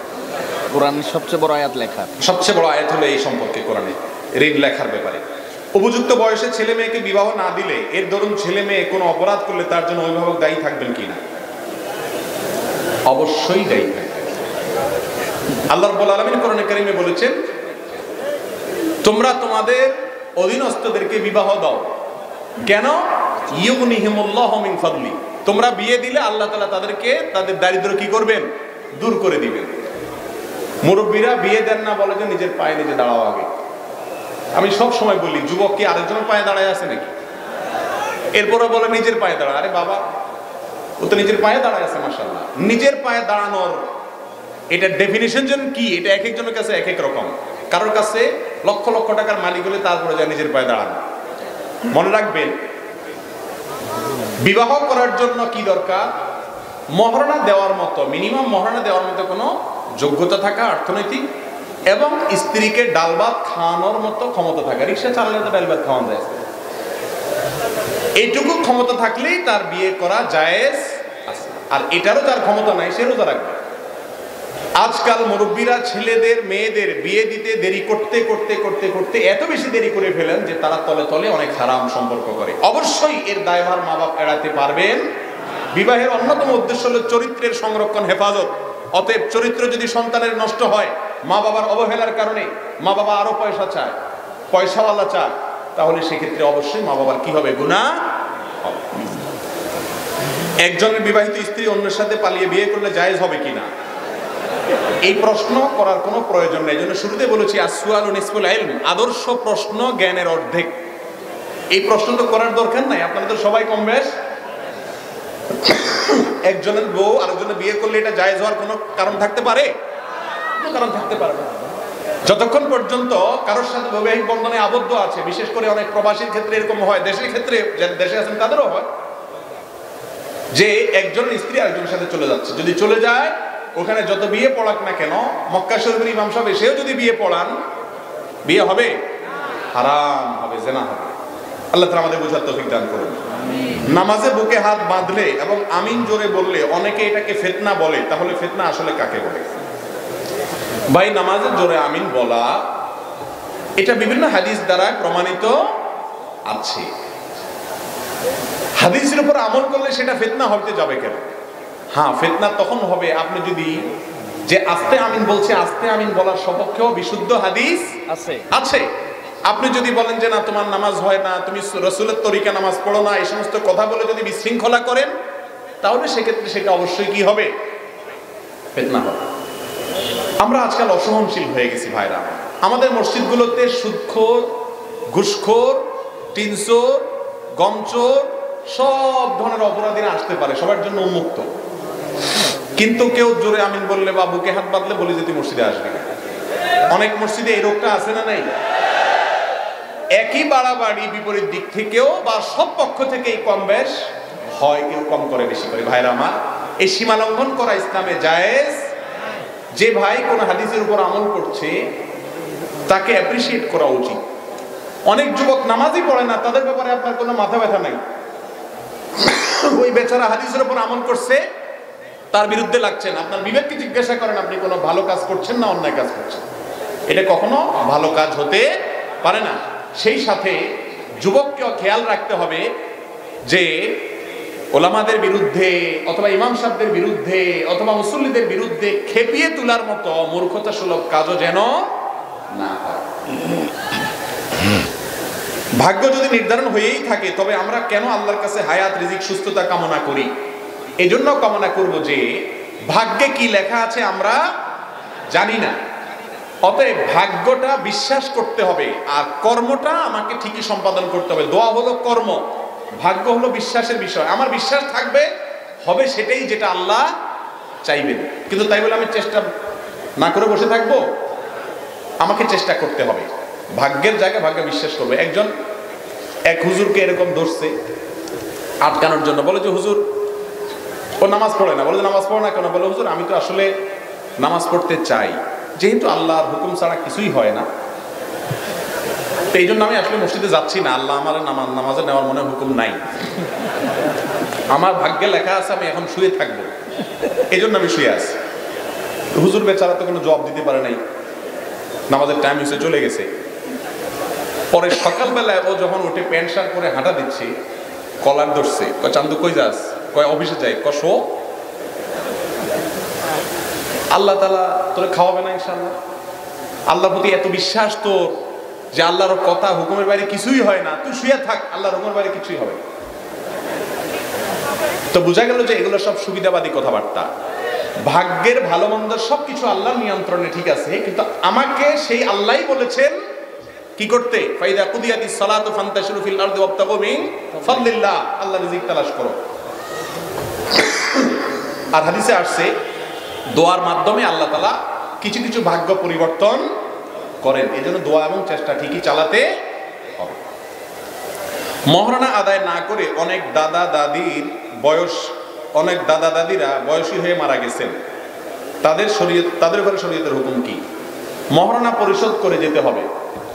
কোরআনের সবচেয়ে বড় আয়াত লেখা, সবচেয়ে বড় আয়াত হলো এই সম্পর্কে কোরআনে, ঋণ লেখার ব্যাপারে। উপযুক্ত বয়সে ছেলে মেয়েকে বিবাহ না দিলে এর দরুন ছেলে মেয়ে কোনো অপরাধ করলে তার জন্য অভিভাবক দায়ী থাকবেন কিনা? অবশ্যই দায়ী থাকবেন। আল্লাহ রাব্বুল আলামিন কোরআনে কারীমে বলেছেন, তোমরা তোমাদের অধীনস্থদেরকে বিবাহ দাও। কেন? ইউগনিহিমুল্লাহু মিন ফাদলি, তোমরা বিয়ে দিলে আল্লাহ তাআলা তাদেরকে তাদের দারিদ্র্য কি করবেন? দূর করে দিবেন। মুরব্বীরা বিয়ে দেন না, বলে যে নিজের পায়ে নিজে দাঁড়াও আগে। আমি সব সময় বলি, যুবক কি আরেকজনের পায়ে দাঁড়ায় আছে নাকি? এরপরে বলে নিজের পায়ে দাঁড়া। আরে বাবা, ও তো নিজের পায়ে দাঁড়ায় আছে, মাশাআল্লাহ। নিজের পায়ে দাঁড়ানোর এটা ডেফিনিশন জন কি, এটা এক একজনের কাছে এক এক রকম। কারোর কাছে লক্ষ লক্ষ টাকার মালিক হলে তারপরে যায় নিজের পায়ে দাঁড়ানো। মনে রাখবেন, বিবাহ করার জন্য কি দরকার? মহারণা দেওয়ার মতো, মিনিমাম মহারণা দেওয়ার মতো কোনো যোগ্যতা থাকা, অর্থনৈতিক, এবং স্ত্রীকে ডাল ভাত খাওয়ানোর মতো ক্ষমতা থাকা। রিক্সা চালালে তো ডাল ভাত খাওয়ানো যায়, এইটুকু ক্ষমতা থাকলেই তার বিয়ে করা জায়েজ আছে। আর এটারও যার ক্ষমতা নাই সে রোজা রাখবে। আজকাল মুরব্বীরা ছেলেদের মেয়েদের বিয়ে দিতে দেরি করতে করতে করতে করতে এত বেশি দেরি করে ফেলেন যে তারা তলে তলে অনেক হারাম সম্পর্ক করে। অবশ্যই এর দায়ভার মা বাপ এড়াতে পারবেন। বিবাহের অন্যতম উদ্দেশ্য হল চরিত্রের সংরক্ষণ, হেফাজত। অতএব চরিত্র যদি সন্তানের নষ্ট হয়, মা বাবার অবহেলার কারণে মা বাবা আরো পয়সা চায়, পয়সাওয়ালা চায়, তাহলে সেক্ষেত্রে অবশ্যই মা বাবার কি হবে? গুনাহ হবে। একজনের বিবাহিত স্ত্রী অন্যের সাথে পালিয়ে বিয়ে করলে জায়েজ হবে কিনা, এই প্রশ্ন করার কোনো প্রয়োজন নেই। এই জন্য শুরুতে বলেছি, আসওয়ালু নিসফুল ইলম, আদর্শ প্রশ্ন জ্ঞানের অর্ধেক। এই প্রশ্ন তো করার দরকার নাই। আপনারা তো সবাই কম বেশ একজনের বউ আরেকজনের বিয়ে করলে এটা জায়েজ হওয়ার কোনো কারণ থাকতে পারে? কোনো কারণ থাকতে পারে না। যতক্ষণ পর্যন্ত কারোর সাথে বৈবাহিক বন্ধনে আবদ্ধ আছে, বিশেষ করে অনেক প্রবাসীর ক্ষেত্রে এরকম হয়, দেশের ক্ষেত্রে যারা দেশে আছেন তাদেরও হয়, যে একজনের স্ত্রী আরেকজনের সাথে চলে যাচ্ছে। যদি চলে যায়, ওখানে যত বিয়ে পড়াক না কেন, মক্কা শরীফের ইমাম সাহেব এসেও যদি বিয়ে পড়ান, বিয়ে হবে? হারাম হবে, জিনা হবে। আল্লাহ তাআলা আমাদের বোঝার তৌফিক দান করুন। নামাজে বুকে হাত বাঁধলে এবং আমিন জোরে বললে অনেকে এটাকে ফিতনা বলে। তাহলে ফিতনা আসলে কাকে বলে? ভাই, নামাজের জোরে আমিন বলা এটা বিভিন্ন হাদিস দ্বারা প্রমাণিত আছে। হাদিসের উপর আমল করলে সেটা ফিতনা হতে যাবে কেন? হ্যাঁ, ফিতনা তখন হবে আপনি যদি, যে আস্তে আমিন বলছে, আস্তে আমিন বলার সপক্ষেও বিশুদ্ধ হাদিস আছে। আপনি যদি বলেন যে না, তোমার নামাজ হয় না, তুমি রাসূলের তরিকা নামাজ পড়ো না, এই সমস্ত কথা বলে যদি বিশৃঙ্খলা করেন, তাহলে সেক্ষেত্রে সেটা অবশ্যই কি হবে? ফিতনা হবে। আমরা আজকাল অসহনশীল হয়ে গেছি ভাইরা। আমাদের মসজিদগুলোতে সুদখোর, ঘুষখোর, টিনচোর, গমচোর, সব ধরনের অপরাধীরা আসতে পারে, সবার জন্য উন্মুক্ত। কিন্তু কেউ জোরে আমিন বললে বা বুকে হাত বাঁধলে বলে যে তুই মসজিদে আসবি। অনেক মসজিদে এই রোগটা আছে না নাই? একই বাড়াবাড়ি বিপরীত দিক থেকেও বা সব পক্ষ থেকেই কম বেশ হয়, কেউ কম করে বেশি করে। ভাইরা আমার, এই সীমা লঙ্ঘন করা ইসলামে জায়েজ। যে ভাই কোন হাদিসের উপর আমল করছে তাকে অ্যাপ্রিসিয়েট করা উচিত। অনেক যুবক নামাজই পড়ে না, তাদের ব্যাপারে আপনার কোনো মাথা ব্যথা নাই। ওই বেচারা হাদিসের উপর আমল করছে, তার বিরুদ্ধে লাগছেন। আপনার বিবেককে জিজ্ঞাসা করেন, আপনি কোনো ভালো কাজ করছেন না অন্যায় কাজ করছেন? এটা কখনো ভালো কাজ হতে পারে না। সেই সাথে যুবককেও খেয়াল রাখতে হবে যে ওলামাদের বিরুদ্ধে অথবা ইমাম সাহেবদের বিরুদ্ধে অথবা মুসল্লিদের বিরুদ্ধে খেপিয়ে তোলার মতো মূর্খতা সুলভ কাজও যেন না হয়। ভাগ্য যদি নির্ধারণ হয়েই থাকে, তবে আমরা কেন আল্লাহর কাছে হায়াত, রিজিক, সুস্থতা কামনা করি? এই জন্য কামনা করব যে ভাগ্যে কি লেখা আছে আমরা জানি না। অতএব ভাগ্যটা বিশ্বাস করতে হবে, আর কর্মটা আমাকে ঠিকই সম্পাদন করতে হবে। দোয়া হলো কর্ম, ভাগ্য হলো বিশ্বাসের বিষয়। আমার বিশ্বাস থাকবে, হবে সেটাই যেটা আল্লাহ চাইবেন। কিন্তু তাই বলে আমি চেষ্টা না করে বসে থাকবো? আমাকে চেষ্টা করতে হবে। ভাগ্যের জায়গায় ভাগ্য বিশ্বাস করবে। এক হুজুরকে এরকম ধরছে আটকানোর জন্য, বলে যে হুজুর ও নামাজ পড়ে না। বলে যে নামাজ পড়ে না কেন? বলে হুজুর আমি তো আসলে নামাজ পড়তে চাই, যেহেতু আল্লাহর হুকুম ছাড়া কিছুই হয় না, তো এই জন্য আমি আসলে মসজিদে যাচ্ছি না। আল্লাহ আমার নামাজে নেওয়ার মনে হুকুম নাই, আমার ভাগ্যে লেখা আছে আমি এখন শুয়ে থাকবো, এই জন্য আমি শুয়ে আছি। হুজুর বেচারা তো কোনো জবাব দিতে পারে নাই, নামাজের টাইম হয়েছে, চলে গেছে। পরে সকালবেলায় ও যখন উঠে প্যান্ট শার্ট পরে হাঁটা দিচ্ছে, কলার ধরছে, কয় চান্দু কই যাস? কয় অফিসে যাই। শো আল্লাহ তাআলা তোরে খাওয়াবে না ইনশাআল্লাহ। আল্লাহর প্রতি এত বিশ্বাস তোর যে আল্লাহর কথা হুকুমের বাইরে কিছুই হয় না, তুই শুয়ে থাক, আল্লাহর হুকুমের বাইরে কিছুই হবে না। তো বোঝা গেল যে এগুলো সব সুবিধাবাদী কথাবার্তা। ভাগ্যের ভালো মন্দ সবকিছু আল্লাহর নিয়ন্ত্রণে, ঠিক আছে, কিন্তু আমাকে সেই আল্লাহই বলেছেন কি করতে, ফাইদা কুদিয়াতিস সালাতু ফান্তাশিরু ফিল আরদি ওয়াবতাগু মিন ফাদলিল্লাহ, আল্লাহ রিজিক তালাশ করো। আর হাদিসে আসছে দোয়ার মাধ্যমে আল্লাহ তাআলা কিছু কিছু ভাগ্য পরিবর্তন করেন। এজন্য দোয়া এবং চেষ্টা ঠিকই চালাতে হবে। মহারণা আদায় না করে অনেক দাদা দাদিরা বয়সী হয়ে মারা গেছেন, তাদের উপরে শরীয়তের হুকুম কি? মহারণা পরিশোধ করে যেতে হবে।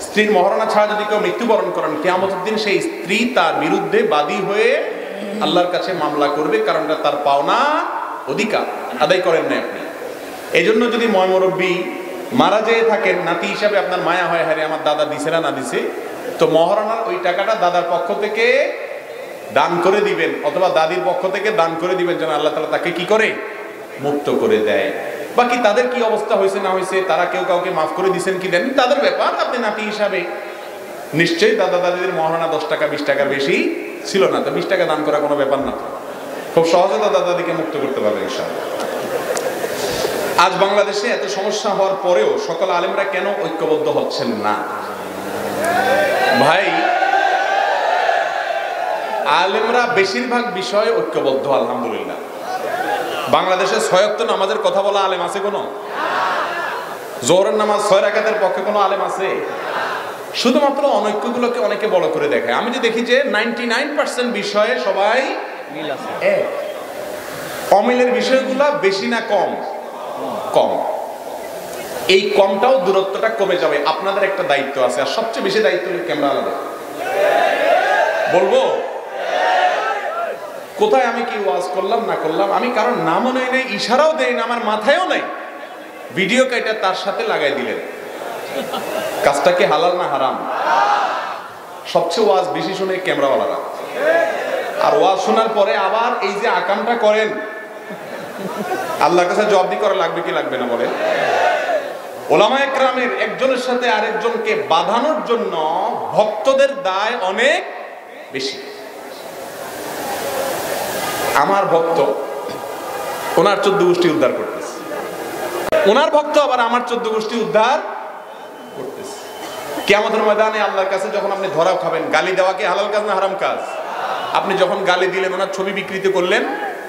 স্ত্রীর মহারণা ছাড়া যদি কেউ মৃত্যুবরণ করেন, কিয়ামতের দিন সেই স্ত্রী তার বিরুদ্ধে বাদী হয়ে আল্লাহর কাছে মামলা করবে, কারণ তার পাওনা অধিকার আদায় করেন না আপনি। এই জন্য যদি ময়মুরব্বী মারা যেয়ে থাকেন, নাতি হিসাবে আপনার মায়া হয়, হ্যাঁ আমার দাদা দিছে না দিছে, তো মহারণার ওই টাকাটা দাদার পক্ষ থেকে দান করে দিবেন, অথবা দাদির পক্ষ থেকে দান করে দিবেন, যেন আল্লাহ তাআলা তাকে কি করে, মুক্ত করে দেয়। বাকি তাদের কি অবস্থা হয়েছে না হয়েছে, তারা কেউ কাউকে মাফ করে দিচ্ছেন কি দেন, তাদের ব্যাপার। আপনি নাতি হিসাবে নিশ্চয়ই দাদা দাদিদের মহারণা 10 টাকা 20 টাকার বেশি ছিল না, তো 20 টাকা দান করা কোনো ব্যাপার না, খুব সহজে দাদা দাদিকে মুক্ত করতে পারবে ইনশাআল্লাহ। আজ বাংলাদেশে এত সমস্যা হওয়ার পরেও সকল আলেমরা কেন ঐক্যবদ্ধ হচ্ছেন না? ভাই, আলেমরা বেশিরভাগ বিষয়ে ঐক্যবদ্ধ আলহামদুলিল্লাহ। বাংলাদেশে 6 ওয়াক্ত নামাজের কথা বলা আলেম আছে কোনো? জোহরের নামাজ 6 রাকাতের পক্ষে কোনো আলেম আছে? শুধুমাত্র অনৈক্যগুলোকে অনেকে বড় করে দেখে। আমি যে দেখি যে 99% বিষয়ে সবাই মিল আছে, অমিলের বিষয়গুলো বেশি না কম? কম। এই কমটাও দূরত্বটা কমে যাবে। আপনাদের একটা দায়িত্ব আছে, আর সবচেয়ে বেশি দায়িত্ব ক্যামেরা আলাদা বলবো। কোথায় আমি কি ওয়াজ করলাম না করলাম, আমি কারণ নামও নেই নাই, ইশারাও দেই না, আমার মাথায়ও নাই, ভিডিও কাইটা তার সাথে লাগাই দিলেন। কাজটা কি হালাল না হারাম? সবচেয়ে ওয়াজ বেশি শুনে ক্যামেরাওয়ালারা, আর ওয়াজ শোনার পরে আবার এই যে আকামটা করেন, আল্লাহর কাছে জবাবদিহি করা লাগবে কি লাগবে না বলেন? ওলামায়ে কেরামের একজনের সাথে আরেকজনকে বাঁধানোর জন্য ভক্তদের দায় অনেক বেশি। আমার ভক্ত ওনার 14 গোষ্ঠী উদ্ধার করতেছে, ওনার ভক্ত আবার আমার 14 গোষ্ঠী উদ্ধার করতেছে। কিয়ামতের ময়দানে আল্লাহর কাছে যখন আপনি ধরাও খাবেন, গালি দেওয়া কি হালাল কাজ না হারাম কাজ? আপনি যখন গালি দিলেন, ওনার ছবি বিকৃতি করলেন,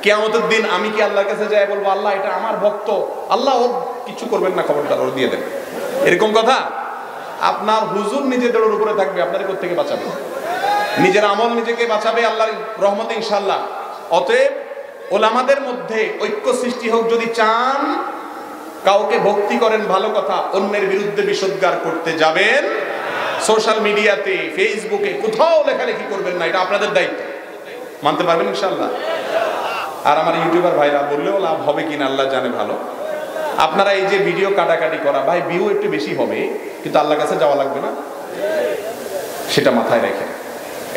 কিয়ামতের দিন আমি কি আল্লাহর কাছে যাই বলবো আল্লাহ এটা আমার ভক্ত, আল্লাহ ওর কিছু করবেন না, খবরদার ওর দিয়ে দেন, এরকম কথা? আপনার হুজুর নিজেদের উপরে থাকবে, আপনার কোত্থেকে বাঁচাবে? নিজের আমল নিজেকে বাঁচাবে আল্লাহর রহমতে ইনশাআল্লাহ। অতএব ওলামাদের মধ্যে ঐক্য সৃষ্টি হোক যদি চান, কাউকে ভক্তি করেন ভালো কথা, অন্যের বিরুদ্ধে বিষোদ্গার করতে যাবেন সোশ্যাল মিডিয়াতে, ফেসবুকে, কোথাও লেখালেখি করবেন না, এটা আপনাদের দায়িত্ব। মানতে পারবেন ইনশাআল্লাহ? আর আমার ইউটিউবার ভাইরা বললেও লাভ হবে কিনা আল্লাহ জানে ভালো। আপনারা এই যে ভিডিও কাটাকাটি করা, ভাই ভিউ একটু বেশি হবে, কিন্তু আল্লাহর কাছে যাওয়া লাগবে না, সেটা মাথায় রেখে।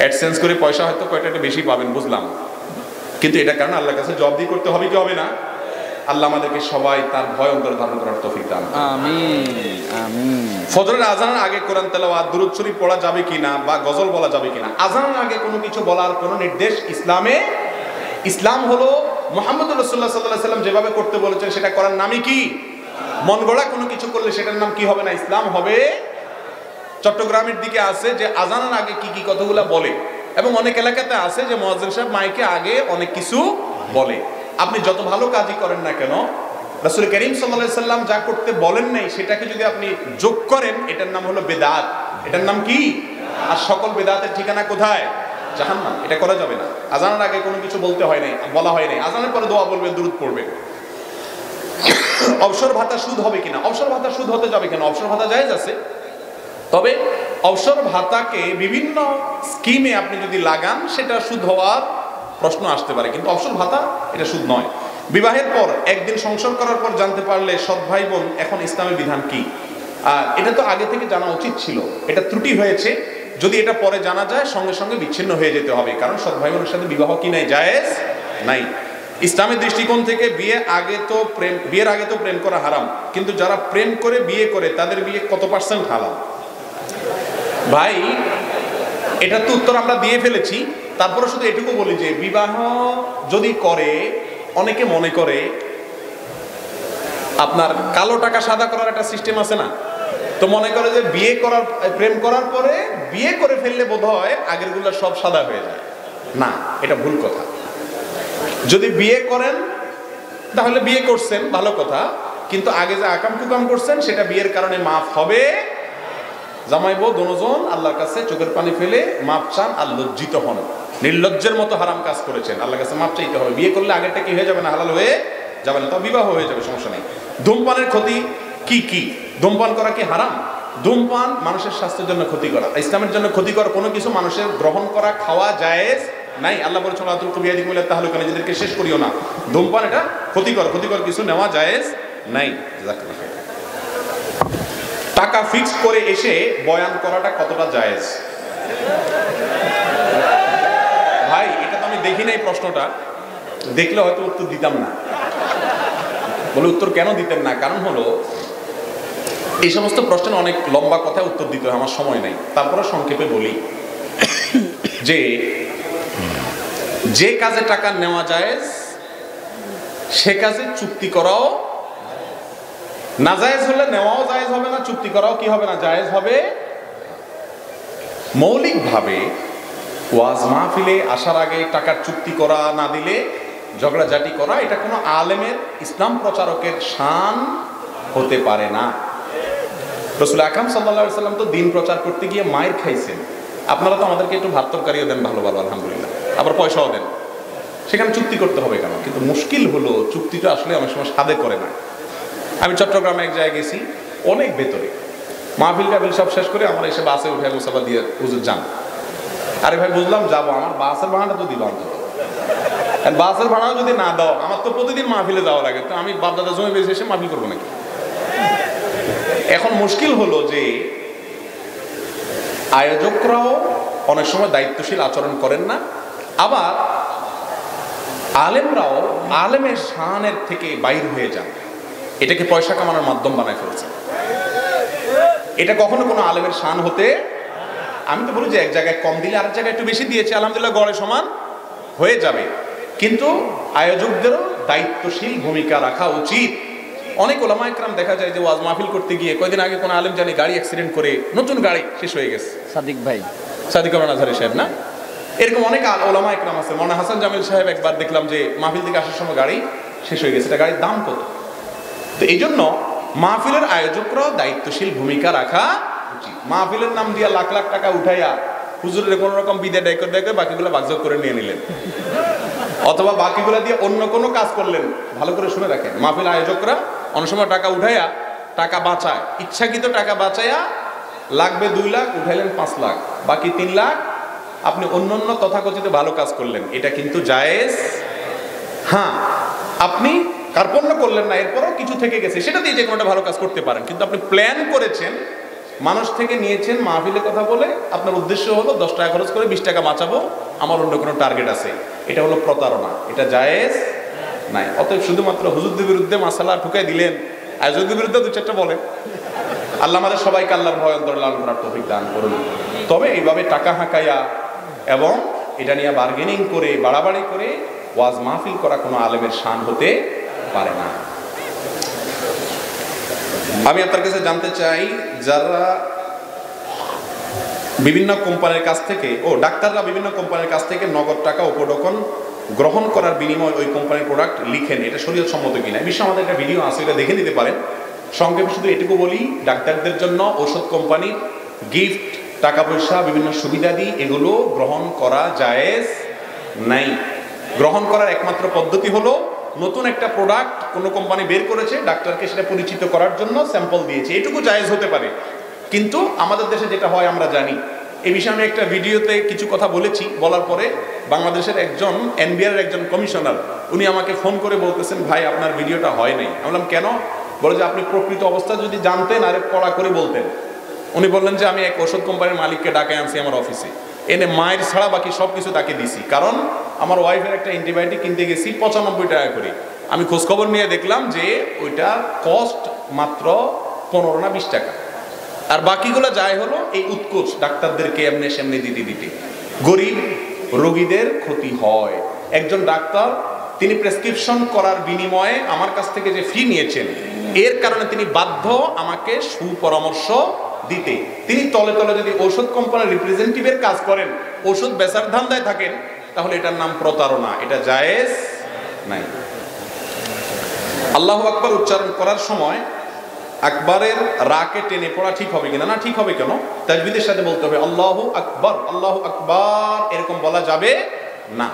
অ্যাডসেন্স করে পয়সা হয়তো কয়টা একটু বেশি পাবেন, বুঝলাম, কিন্তু এটা কারণে আল্লাহর কাছে জবাবদিহি করতে হবে কি হবে না? আল্লাহ আমাদেরকে সবাই তার ভয় অন্তরে ধারণ করার তৌফিক দান করুন, আমিন আমিন। ফজরের আজানের আগে কোরআন তেলাওয়াত, দুরূদ শরীফ পড়া যাবে কিনা, বা গজল বলা যাবে কিনা? আজানের আগে কোনো কিছু বলার কোনো নির্দেশ ইসলামে? ইসলাম হলো মুহাম্মদ রাসূলুল্লাহ সাল্লাল্লাহু আলাইহি ওয়াসাল্লাম যেভাবে করতে বলেছেন সেটা করার নামই কি? মন গড়া কোনো কিছু করলে সেটার নাম কি হবে না? ইসলাম হবে। চট্টগ্রামের দিকে আছে যে আজানের আগে কি কি কথাগুলো বলে, এবং অনেক এলাকাতে আছে যে মুয়াজ্জিন সাহেব মাইকে আগে অনেক কিছু বলে। আপনি যত ভালো কাজই করেন না কেন, রাসূল করিম সাল্লাল্লাহু আলাইহি ওয়াসাল্লাম যা করতে বলেন নাই সেটাকে যদি আপনি যোগ করেন, এটার নাম হলো বিদআত। এটার নাম কি? আর সকল বিদআতের ঠিকানা কোথায়? জাহান্নাম। এটা করা যাবে না। আজানের আগে কোনো কিছু বলতে হয় নাই, বলা হয় নাই। আজানের পরে দোয়া বলবেন, দুরূদ পড়বেন। অবসর ভাতা সুদ হবে কিনা? অবসর ভাতা সুদ হতে যাবে কেন? অবসর ভাতা জায়েজ আছে, তবে অবসর ভাতাকে বিভিন্ন স্কিমে আপনি যদি লাগান সেটা সুদ হওয়ার প্রশ্ন আসতে পারে, কিন্তু অবসর ভাতা এটা সুদ নয়। বিবাহের পর একদিন সংসার করার পর জানতে পারলে সৎ ভাই বোন এখন ইসলামের বিধান কি? আর এটা তো আগে থেকে জানা উচিত ছিল, এটা ত্রুটি হয়েছে, যদি এটা পরে জানা যায় সঙ্গে সঙ্গে বিচ্ছিন্ন হয়ে যেতে হবে, কারণ সৎ ভাই বোনের সাথে বিবাহ কি নাই, জায়েজ নাই। ইসলামের দৃষ্টিকোণ থেকে বিয়ের আগে তো প্রেম করা হারাম, কিন্তু যারা প্রেম করে বিয়ে করে তাদের বিয়ে কত পার্সেন্ট হালাল? ভাই এটা তো উত্তর আমরা দিয়ে ফেলেছি, তারপরে শুধু এটুকু বলি যে বিবাহ যদি করে, অনেকে মনে করে আপনার কালো টাকা সাদা করার একটা সিস্টেম আছে না, তো মনে করে যে প্রেম করার পরে বিয়ে করে ফেললে বোধহয় আগের গুলো সব সাদা হয়ে যায়। না, এটা ভুল কথা। যদি বিয়ে করেন তাহলে বিয়ে করছেন ভালো কথা, কিন্তু আগে যে আকাম কুকাম করছেন সেটা বিয়ের কারণে মাফ হবে। জামাই বউ দুজন আল্লাহর কাছে চোখের পানি ফেলে মাপ চান আর লজ্জিত হন, নির্লজ্জের মতো হারাম কাজ করেছেন, আল্লাহর কাছে মাপ চাইতে হবে। বিয়ে করলে আগেরটা কি হয়ে যাবে না, হালাল হয়ে যাবে না, তো বিবাহ হয়ে যাবে, সমস্যা নেই। ধূমপানের ক্ষতি কি কি? ধূমপান করা কি হারাম? ধূমপান মানুষের স্বাস্থ্যের জন্য ক্ষতি করা, ইসলামের জন্য ক্ষতিকর কোনো কিছু মানুষের গ্রহণ করা খাওয়া জায়েজ নাই। আল্লাহ বলেছেন আতুল কবিয়াদিক মিলে তাহলে নিজেদেরকে শেষ করিও না। ধূমপান এটা ক্ষতিকর কিছু নেওয়া জায়েজ নাই। টাকা ফিক্স করে এসে বয়ান করাটা কতটা জায়েজ? ভাই এটা তো আমি দেখি নাই, প্রশ্নটা দেখলে হয়তো উত্তর দিতাম না। বলে উত্তর কেন দিতেন না? কারণ হলো এই সমস্ত প্রশ্নের অনেক লম্বা কথায় উত্তর দিতে হয়, আমার সময় নেই। তারপরে সংক্ষেপে বলি যে কাজে টাকা নেওয়া জায়েজ সে কাজে চুক্তি করাও নাজায়েজ হলে নেওয়াও জায়েজ হবে না, চুক্তি করাও কি হবে না, জায়েজ হবে। মৌলিকভাবে ওয়াজ মাহফিলে আসার আগে টাকার চুক্তি করা, না দিলে ঝগড়াঝাটি করা, এটা কোনো আলেমের, ইসলাম প্রচারকের শান হতে পারে না। রাসূল আকরাম সাল্লাল্লাহু আলাইহি ওয়াসাল্লাম তো দিন প্রচার করতে গিয়ে মায়ের খাইছেন। আপনারা তো আমাদেরকে একটু ভাত তরকারিও দেন ভালো ভালো, আলহামদুলিল্লাহ, আবার পয়সাও দেন, সেখানে চুক্তি করতে হবে কেন? কিন্তু মুশকিল হলো চুক্তিটা আসলে অনেক সময় সাদে করে না। আমি চট্টগ্রামে এক জায়গায় গেছি, অনেক ভেতরে, মাহফিল টাহফিল সব শেষ করে আমরা এসে বাসে উঠে গোসাবা দিয়ে হুজুর যান। আরে ভাই বুঝলাম যাবো, আমার বাসের ভাড়াটা তো দিল অন্তত, বাসের ভাড়াও যদি না দাও, আমার তো প্রতিদিন মাহফিলে যাওয়া লাগে, তো আমি বাপদাদা জমি বেশি এসে মাহফিল করবো নাকি? এখন মুশকিল হলো যে আয়োজকরাও অনেক সময় দায়িত্বশীল আচরণ করেন না, আবার আলেমরাও আলেমের শানের থেকে বাইর হয়ে যান, এটাকে পয়সা কামানোর মাধ্যম বানায় ফেলছে। এটা কখনো কোনো আলেমের শান হতে, আমি তো বলি যে এক জায়গায় কম দিলে আরেক জায়গায় একটু বেশি দিয়েছে, আলহামদুলিল্লাহ গড়ে সমান হয়ে যাবে, কিন্তু আয়োজকদেরও দায়িত্বশীল ভূমিকা রাখা উচিত। অনেক ওলামা ইকরাম দেখা যায় যে ওয়াজ মাহফিল করতে গিয়ে কয়দিন আগে কোনো আলেম জানি গাড়ি অ্যাক্সিডেন্ট করে, নতুন গাড়ি শেষ হয়ে গেছে, সাদিক আজহারি সাহেব না, এরকম অনেক ওলামা ইকরাম আছে। মৌলানা হাসান জামিল সাহেব একবার দেখলাম যে মাহফিল থেকে আসার সময় গাড়ি শেষ হয়ে গেছে, এটা গাড়ির দাম কত? তো এই জন্য মাহফিলের আয়োজকরাও দায়িত্বশীল ভূমিকা রাখা উচিত। মাহফিলের নাম দিয়া লাখ লাখ টাকা উঠাইয়া হুজুরের কোনো রকম বিদায় ডাইকে বাকিগুলো ভাগযোগ করে নিয়ে নিলেন, অথবা বাকিগুলো দিয়ে অন্য কোনো কাজ করলেন। ভালো করে শুনে রাখেন, মাহফিল আয়োজকরা অনেক সময় টাকা উঠাইয়া টাকা বাঁচায়, ইচ্ছাকৃত টাকা বাঁচাইয়া লাগবে 2 লাখ উঠাইলেন 5 লাখ, বাকি 3 লাখ আপনি অন্য তথাকথিত ভালো কাজ করলেন, এটা কিন্তু জায়েজ। হ্যাঁ, আপনি কার্পণ্য করলেন না, এরপরও কিছু থেকে গেছে, সেটা দিয়ে যে কোনোটা ভালো কাজ করতে পারেন, কিন্তু আপনি প্ল্যান করেছেন, মানুষ থেকে নিয়েছেন, মাহফিলে কথা বলে আপনার উদ্দেশ্য হলো 10 টাকা খরচ করে 20 টাকা বাঁচাবো, আমার অন্য কোনো টার্গেট আছে, এটা হলো প্রতারণা, এটা জায়েজ নাই। অতএব শুধুমাত্র হুজুরদের বিরুদ্ধে মাসালা ঠুকাই দিলেন, আয়োজকদের বিরুদ্ধে 2-4টা বলেন। আল্লাহ আমাদের সবাইকে আল্লাহর ভয় অন্তরে লালন করার তৌফিক দান করুন। তবে এইভাবে টাকা হাঁকাইয়া এবং এটা নিয়ে বার্গেনিং করে, বাড়াবাড়ি করে ওয়াজ মাহফিল করা কোনো আলেমের শান হতে পারে না। আমি আপনার কাছে জানতে চাই, যারা বিভিন্ন কোম্পানির কাছ থেকে, ডাক্তাররা বিভিন্ন কোম্পানির কাছ থেকে নগদ টাকা উপঢৌকন গ্রহণ করার বিনিময়ে ওই কোম্পানির প্রোডাক্ট লিখেন, এটা শরীয়ত সম্মত কিনা? এই বিষয়ে আমাদের একটা ভিডিও আছে, এটা দেখে নিতে পারেন। সংক্ষেপে শুধু এটুকু বলি, ডাক্তারদের জন্য ঔষধ কোম্পানির গিফট, টাকা পয়সা, বিভিন্ন সুবিধাদি, এগুলো গ্রহণ করা জায়েজ নাই। গ্রহণ করার একমাত্র পদ্ধতি হলো নতুন একটা প্রোডাক্ট কোনো কোম্পানি বের করেছে, ডাক্তারকে সেটা পরিচিত করার জন্য স্যাম্পল দিয়েছে, এটুকু জায়েজ হতে পারে। কিন্তু আমাদের দেশে যেটা হয় আমরা জানি, এই বিষয়ে আমি একটা ভিডিওতে কিছু কথা বলেছি, বলার পরে বাংলাদেশের একজন এনবিআর এর একজন কমিশনার, উনি আমাকে ফোন করে বলতেছেন, ভাই আপনার ভিডিওটা হয় নাই। আমি বললাম কেন? বলে যে আপনি প্রকৃত অবস্থা যদি জানতেন আরে কড়া করে বলতেন, উনি বললেন যে আমি এক ওষুধ কোম্পানির মালিককে ডাকে আনছি আমার অফিসে, এনে মায়ের ছাড়া বাকি সব কিছু তাকে দিছি, কারণ আমার ওয়াইফের একটা অ্যান্টিবায়োটিক কিনতে গেছি 95 টাকা করে। আমি খোঁজখবর নিয়ে দেখলাম যে ওইটা কস্ট মাত্র 15 না 20 টাকা, আর বাকিগুলো যাই হলো এই উৎকোচ ডাক্তারদেরকে এমনি সেমনি দিতে দিতে গরিব রোগীদের ক্ষতি হয়। একজন ডাক্তার তিনি প্রেসক্রিপশন করার বিনিময়ে আমার কাছ থেকে যে ফি নিয়েছেন, এর কারণে তিনি বাধ্য আমাকে সুপরামর্শ দিতে। তিনি তলে তলে যদি ঔষধ কোম্পানির রিপ্রেজেন্টেটিভের কাজ করেন, ওষুধ বেচার ধান্দায় থাকেন, তাহলে এটার নাম প্রতারণা, এটা জায়েজ নাই। আল্লাহু আকবার উচ্চারণ করার সময় আকবরের রাকে টেনে পড়া ঠিক হবে কিনা? না, ঠিক হবে কেন? তাজবিদের সাথে বলতে হবে আল্লাহু আকবার, আল্লাহু আকবার, এরকম বলা যাবে না।